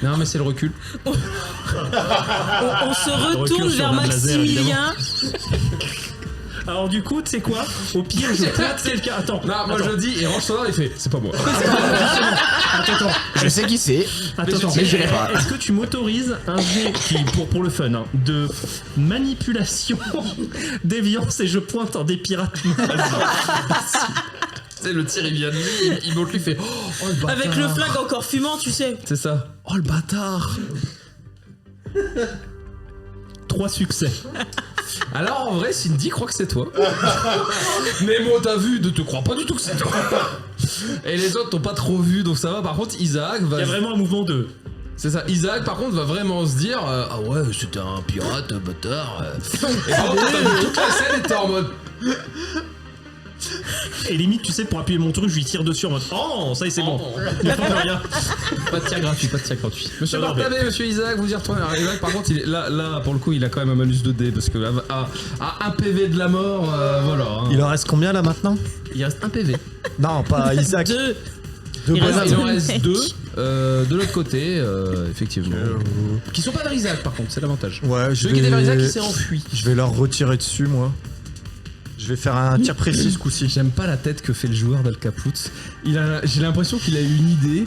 Non, mais c'est le recul. On se retourne recul sur vers un laser, Maximilien. Alors, du coup, tu sais quoi? Au pire, je plate quelqu'un. Attends. Non, moi je dis, et range son arme, il fait c'est pas moi. Attends. Je sais qui c'est. Attends, Mais je dirai pas. est-ce que tu m'autorises un jet qui, pour le fun, hein, de manipulation, déviance et je pointe en des pirates? C'est le tir, il vient de lui, il monte lui, il fait oh le bâtard. Avec le flingue encore fumant, tu sais. C'est ça. Oh le bâtard. 3 succès. Alors en vrai, Cindy croit que c'est toi. Mais moi, t'as vu, ne te crois pas du tout que c'est toi. Et les autres t'ont pas trop vu, donc ça va. Par contre, Isaac va. Il y a vraiment un mouvement de. C'est ça. Isaac, par contre, va vraiment se dire ah ouais, c'était un pirate, bâtard. Et par contre, toute la scène était en mode. Et limite, tu sais, pour appuyer mon truc, je lui tire dessus en mode oh, ça y est, c'est bon. Il n'y a pas rien. Pas de tir gratuit, pas de tir gratuit. Monsieur Non, Barthabé, monsieur Isaac, vous y retournez. Alors, Isaac, par contre, il est, là, pour le coup, il a quand même un malus de dés parce que à un PV de la mort, voilà. Hein. Il en reste combien là maintenant? Il reste un PV. Non, pas Isaac. 2. Deux Il bonhommes. reste Il en deux reste mecs. 2 de l'autre côté, effectivement. Qui sont pas vers Isaac, par contre, c'est l'avantage. Ouais, Celui qui était vers Isaac, il s'est enfui. Je vais leur retirer dessus, moi. Je vais faire un tir précis ce coup-ci. J'aime pas la tête que fait le joueur d'Al Caput. J'ai l'impression qu'il a eu une idée.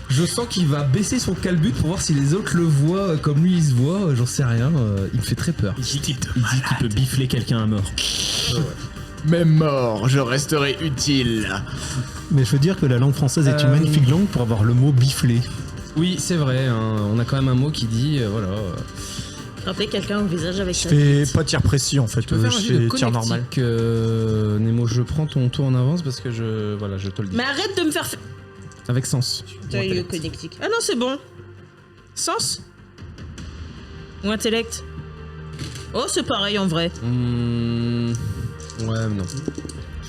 Je sens qu'il va baisser son calbut pour voir si les autres le voient comme lui il se voit. J'en sais rien. Il me fait très peur. Il dit qu'il peut bifler quelqu'un à mort. Même mort, je resterai utile. Mais je veux dire que la langue française est une magnifique langue pour avoir le mot bifler. Oui, c'est vrai. Hein. On a quand même un mot qui dit voilà. Frapper quelqu'un au visage avec Je sa fais tête. pas tir précis en fait, Tu peux faire un je jet de fais tir normal. connectique, Nemo, je prends ton tour en avance parce que je te le dis. Mais arrête de me faire. Avec sens. T'as eu le connectique. Ah non, c'est bon. Sens ou intellect? Oh, c'est pareil en vrai. Ouais, mais non.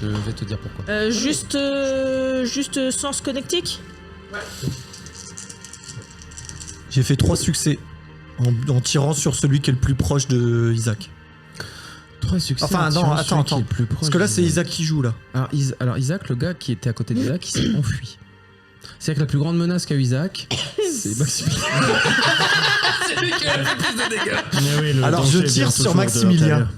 Je vais te dire pourquoi. Juste sens connectique. J'ai fait 3 succès en tirant sur celui qui est le plus proche de Isaac. 3 succès. Enfin, non, attends. Parce que là, c'est Isaac qui joue là. Alors Isaac, le gars qui était à côté d'Isaac, il s'est enfui. C'est-à-dire que la plus grande menace qu'a eu Isaac, c'est Maximilien. C'est lui qui a fait plus de dégâts. Alors je tire sur Maximilien.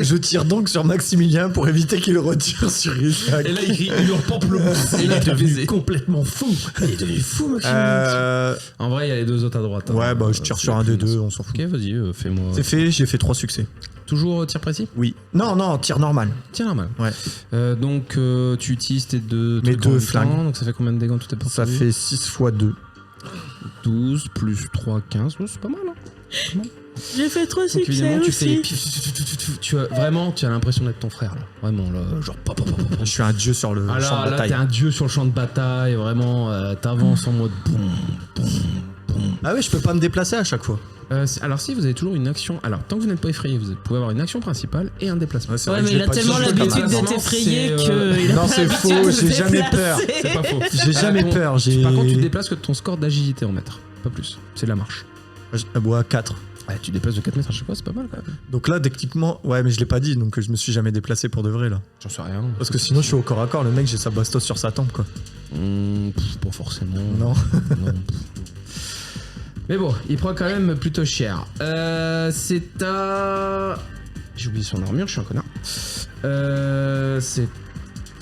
Je tire donc sur Maximilien pour éviter qu'il retire sur Isaac. Et là, il crie une pamplemousse. Et il est devenu complètement fou. Il est devenu fou, Maximilien. En vrai, il y a les deux autres à droite. Ouais, hein. bah je tire sur un des deux, on s'en fout. Ok, vas-y, fais-moi. C'est fait, j'ai fait 3 succès. Toujours tir précis? Oui. Non, tir normal. Tir normal. Ouais. Donc, tu utilises tes deux Mes trucs en deux même temps. flingues. Donc, ça fait combien de dégâts en tout et pour Ça fait 6 x 2. 12 plus 3, 15. Ouais, c'est pas mal, hein. J'ai fait 3 Donc, succès évidemment, tu fais aussi. tu as l'impression d'être ton frère, là. Vraiment, là, genre... Je suis un dieu sur le Ah champ là, de là, bataille. t'es un dieu sur le champ de bataille, vraiment, t'avances en mode boum, boum, boum. Ah ouais, je peux pas me déplacer à chaque fois. Alors si, vous avez toujours une action... Alors, tant que vous n'êtes pas effrayé, vous pouvez avoir une action principale et un déplacement. c'est Ouais, vrai que mais je il l'ai a pas tellement dit, je l'habitude suis d'être comme ça. effrayé C'est, que. Non, c'est faux, j'ai jamais peur. C'est pas faux. J'ai jamais peur. Par contre, tu déplaces que ton score d'agilité en mètres. Pas plus. C'est de la marche. Ouais, 4. Ouais, tu déplaces de 4 mètres à chaque fois, c'est pas mal quand même. Donc là, techniquement, ouais, mais je l'ai pas dit, donc je me suis jamais déplacé pour de vrai là. J'en sais rien. Parce que sinon, je suis au corps à corps, le mec, j'ai sa bastos sur sa tempe quoi. Pas forcément. Non. Non. Mais bon, il prend quand même plutôt cher. C'est à... J'ai oublié son armure, je suis un connard. C'est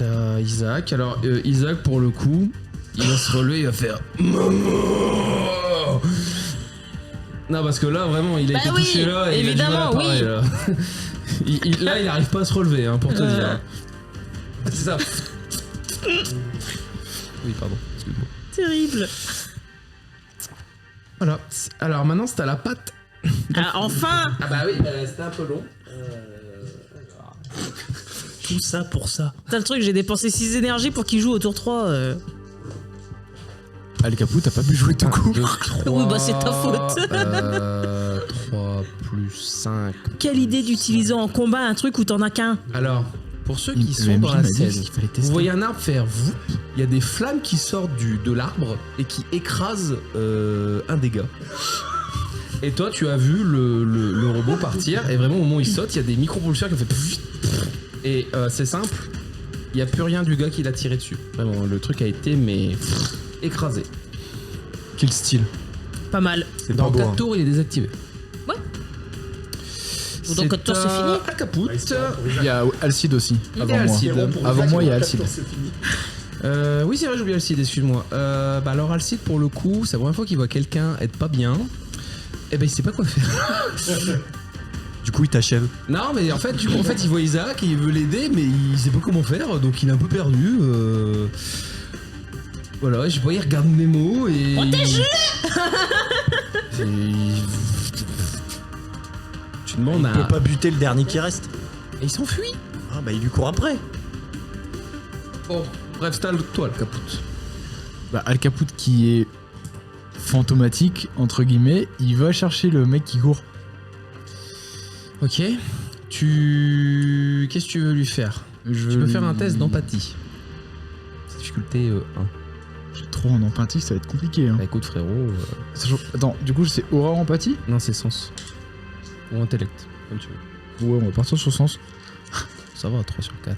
à Isaac. Alors, Isaac, pour le coup, il va se relever, il va faire... Maman. Non, parce que là, vraiment, il a Bah été oui, touché là et il a du mal à évidemment, parler, oui. là. Là, il arrive pas à se relever, hein, pour te dire. C'est ça. Oui, pardon, excuse-moi. Terrible. Voilà. Alors maintenant, c'est à la patte. Ah, enfin. Ah bah oui, c'était un peu long. Tout ça pour ça. T'as le truc, j'ai dépensé 6 énergies pour qu'il joue au tour 3. Al Caput, t'as pas pu jouer tout court. Oui, bah, c'est ta faute. 3 plus 5. Quelle idée d'utiliser en combat un truc où t'en as qu'un. Alors, pour ceux Le qui sont MJ dans la m'a dit scène, qu'il fallait vous tester. voyez un arbre faire vous, il y a des flammes qui sortent de l'arbre et qui écrasent un dégât. Et toi, tu as vu le robot partir, et vraiment au moment où il saute, il y a des micropulseurs qui ont fait... Et c'est simple, il n'y a plus rien du gars qui l'a tiré dessus. Vraiment, le truc a été, écrasé. Quel style. Pas mal. C'est Dans pas beau. 4 Hein. tours, il est désactivé. Dans 4 tours, c'est fini. Al Caput. Il y a Alcide aussi, Et avant moi. Alcide. Avant moi, il y a Alcide. Oui, c'est vrai, j'ai oublié Alcide, excuse-moi. Alors, Alcide, pour le coup, c'est la première fois qu'il voit quelqu'un être pas bien. Eh ben, il sait pas quoi faire. Du coup, il t'achève. Non, mais en fait, il voit Isaac et il veut l'aider, mais il sait pas comment faire, donc il est un peu perdu. Voilà, je sais pas, il regarde Nemo et. Protège-le. Tu demandes Il à. peut pas buter le dernier qui reste. Et il s'enfuit. Ah bah il lui court après. Bon, bref, c'est à toi le Caput. Bah, Al Caput qui est fantomatique, entre guillemets, il va chercher le mec qui court. Ok. Qu'est-ce que tu veux lui faire? Tu peux faire un test d'empathie. Difficulté 1. J'ai trop en empathie, ça va être compliqué. Hein. Bah écoute frérot... Attends, du coup c'est aura empathie? Non, c'est sens. Ou intellect, comme tu veux. Ouais, on va partir sur sens. Ça va, 3 sur 4.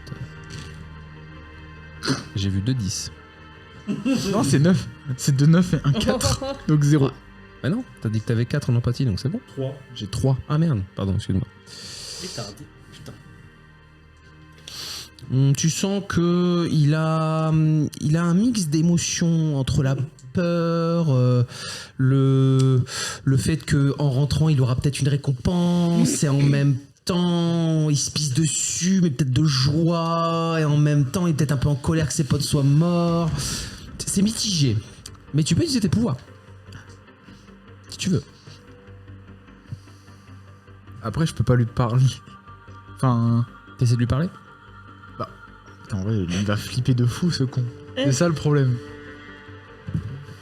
J'ai vu 2 10. Non, c'est 9. C'est 2 9 et 1 4. Donc 0. Bah non, t'as dit que t'avais 4 en empathie, donc c'est bon. 3. J'ai 3. Ah merde, pardon, excuse-moi. Tu sens que il a un mix d'émotions entre la peur, le fait que en rentrant il aura peut-être une récompense et en même temps il se pisse dessus mais peut-être de joie et en même temps il est peut-être un peu en colère que ses potes soient morts. C'est mitigé, mais tu peux utiliser tes pouvoirs si tu veux. Après, je peux pas lui parler. Enfin. T'essaies de lui parler? En vrai, il va flipper de fou ce con. C'est ça le problème.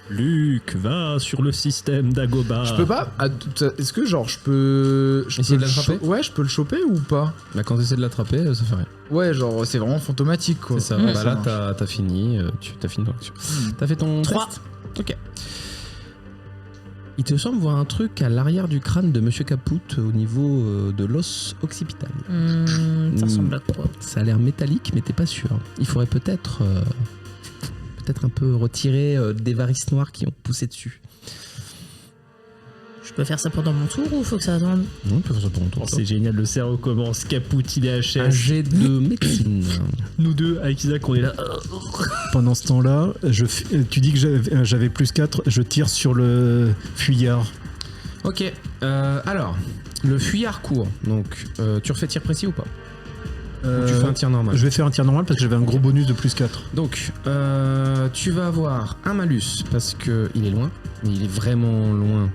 Luc, va sur le système d'Agoba. Je peux pas. Est-ce que genre je peux. Essayer de l'attraper? Ouais, je peux le choper ou pas? Bah quand t'essaies de l'attraper, ça fait rien. Ouais, genre c'est vraiment fantomatique quoi. C'est ça. Ouais, Bah ça là marche. t'as fini, t'as fini ton action. T'as fait ton 3. test. Ok. Il te semble voir un truc à l'arrière du crâne de Monsieur Caput au niveau de l'os occipital. Ça ressemble à quoi? Ça a l'air métallique, mais t'es pas sûr. Il faudrait peut-être un peu retirer des varices noires qui ont poussé dessus. Je peux faire ça pendant mon tour ou faut que ça attende? Non, on peut faire ça pour mon tour. C'est génial, le cerveau commence, Caput, il est Un HS. jet de médecine. Nous deux, avec Isaac, on est là. Pendant ce temps-là, tu dis que j'avais plus 4, je tire sur le fuyard. Ok. Alors, le fuyard court. Donc, tu refais tir précis ou pas? Ou tu fais un tir normal? Je vais faire un tir normal parce que j'avais un gros bonus de plus 4. Donc, tu vas avoir un malus parce que il est loin. Il est vraiment loin.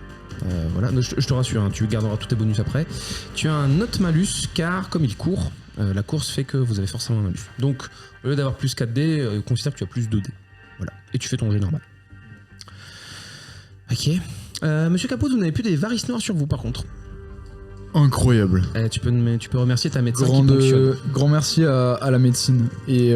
Voilà, je te rassure, hein, tu garderas tous tes bonus après. Tu as un autre malus car, comme il court, la course fait que vous avez forcément un malus. Donc, au lieu d'avoir plus 4D, considère que tu as plus 2D. Voilà, et tu fais ton jet normal. Ok. Monsieur Capot, vous n'avez plus des varices noires sur vous par contre. Incroyable. Tu peux remercier ta médecin qui fonctionne. Grand merci à la médecine. Et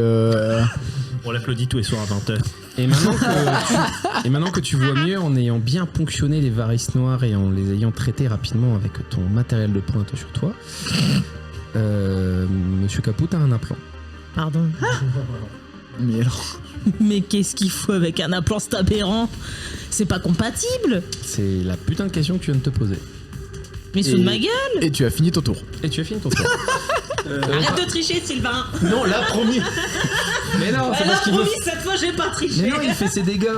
On l'applaudit tous les soirs à 20h. Et maintenant que tu vois mieux, en ayant bien ponctionné les varices noires et en les ayant traitées rapidement avec ton matériel de pointe sur toi, Monsieur Caput a un implant. Pardon. mais alors. Mais qu'est-ce qu'il faut avec un implant, c'est aberrant? C'est pas compatible. C'est la putain de question que tu viens de te poser. Mais sous de ma gueule. Et tu as fini ton tour. Et tu as fini ton tour. Arrête de tricher, Sylvain. Non, la première. Mais non, c'est Elle a parce qu'il veut. promis, cette fois j'ai pas triché. Mais non, il fait ses dégâts.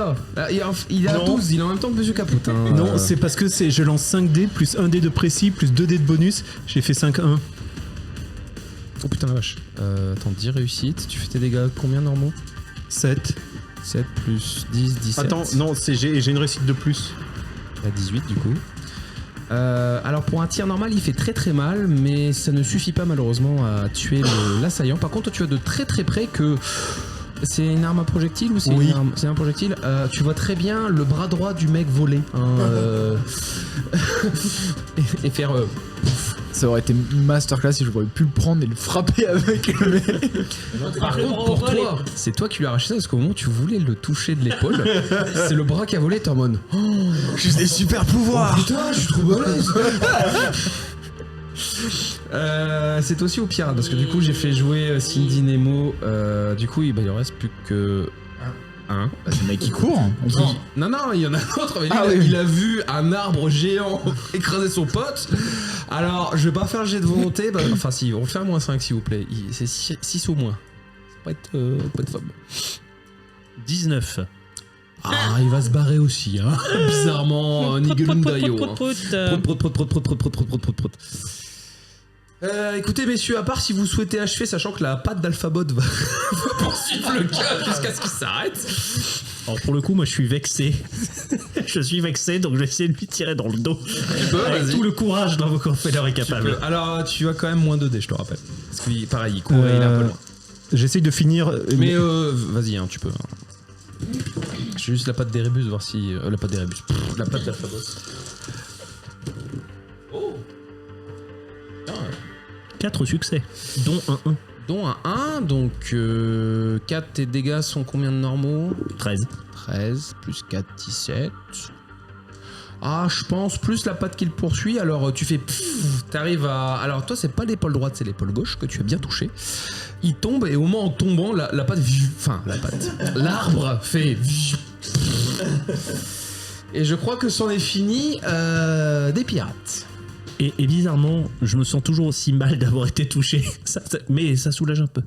Il a Non. 12, il est en même temps que Monsieur Caput. Hein. Non, c'est parce que je lance 5 dés, plus 1 dé de précis, plus 2 dés de bonus. J'ai fait 5-1. Oh putain la vache. Attends, 10 réussites. Tu fais tes dégâts combien normaux? 7. 7 plus 10, 17. Attends, non, j'ai une réussite de plus. À 18 du coup. Alors pour un tir normal il fait très très mal mais ça ne suffit pas malheureusement à tuer l'assaillant. Par contre tu vois de très très près que c'est une arme à projectile ou c'est Oui. c'est un projectile. Tu vois très bien le bras droit du mec voler hein, et faire Ça aurait été masterclass si je pourrais plus le prendre et le frapper avec le mec. Par contre pour toi c'est toi qui lui as arraché ça parce qu'au moment où tu voulais le toucher de l'épaule c'est le bras qui a volé. T'es en mode J'ai des super pouvoirs. putain, je suis trop balèze. C'est aussi au pirate parce que du coup j'ai fait jouer Cindy Nemo. Du coup il en reste plus que un. Bah, c'est le mec qui court. En plus. Non, il y en a un autre. Mais lui, Ah oui. il a vu un arbre géant écraser son pote. Alors je vais pas faire le jet de volonté. Enfin si, on va faire moins 5 s'il vous plaît. C'est 6 au moins. Ça peut être faible. 19. Ah, il va se barrer aussi, hein. Bizarrement, Nigelundayo. Écoutez messieurs, à part si vous souhaitez achever, sachant que la patte d'Alphabot va poursuivre le gars jusqu'à ce qu'il s'arrête. Alors pour le coup, moi je suis vexé. Je suis vexé, donc je vais essayer de lui tirer dans le dos. Avec vas-y. tout le courage d'Invoker Feather est capable. Alors tu as quand même moins 2 dés, je te rappelle. Parce que pareil, il court et il est un peu loin. J'essaye de finir. Mais vas-y, hein, tu peux. Je juste la patte d'Erebus, voir si... la patte d'Erebus. La patte d'Alphabos. Oh 4 succès, dont un 1. Dont un 1, donc 4, tes dégâts sont combien de normaux? 13. 13, plus 4, 17. Ah, je pense plus la patte qui le poursuit, alors tu fais... T'arrives à... Alors toi, c'est pas l'épaule droite, c'est l'épaule gauche que tu as bien touché. Il tombe, et au moment en tombant, la patte... Enfin, la patte... L'arbre fait... Et je crois que c'en est fini des pirates. Et bizarrement, je me sens toujours aussi mal d'avoir été touché. Mais ça soulage un peu.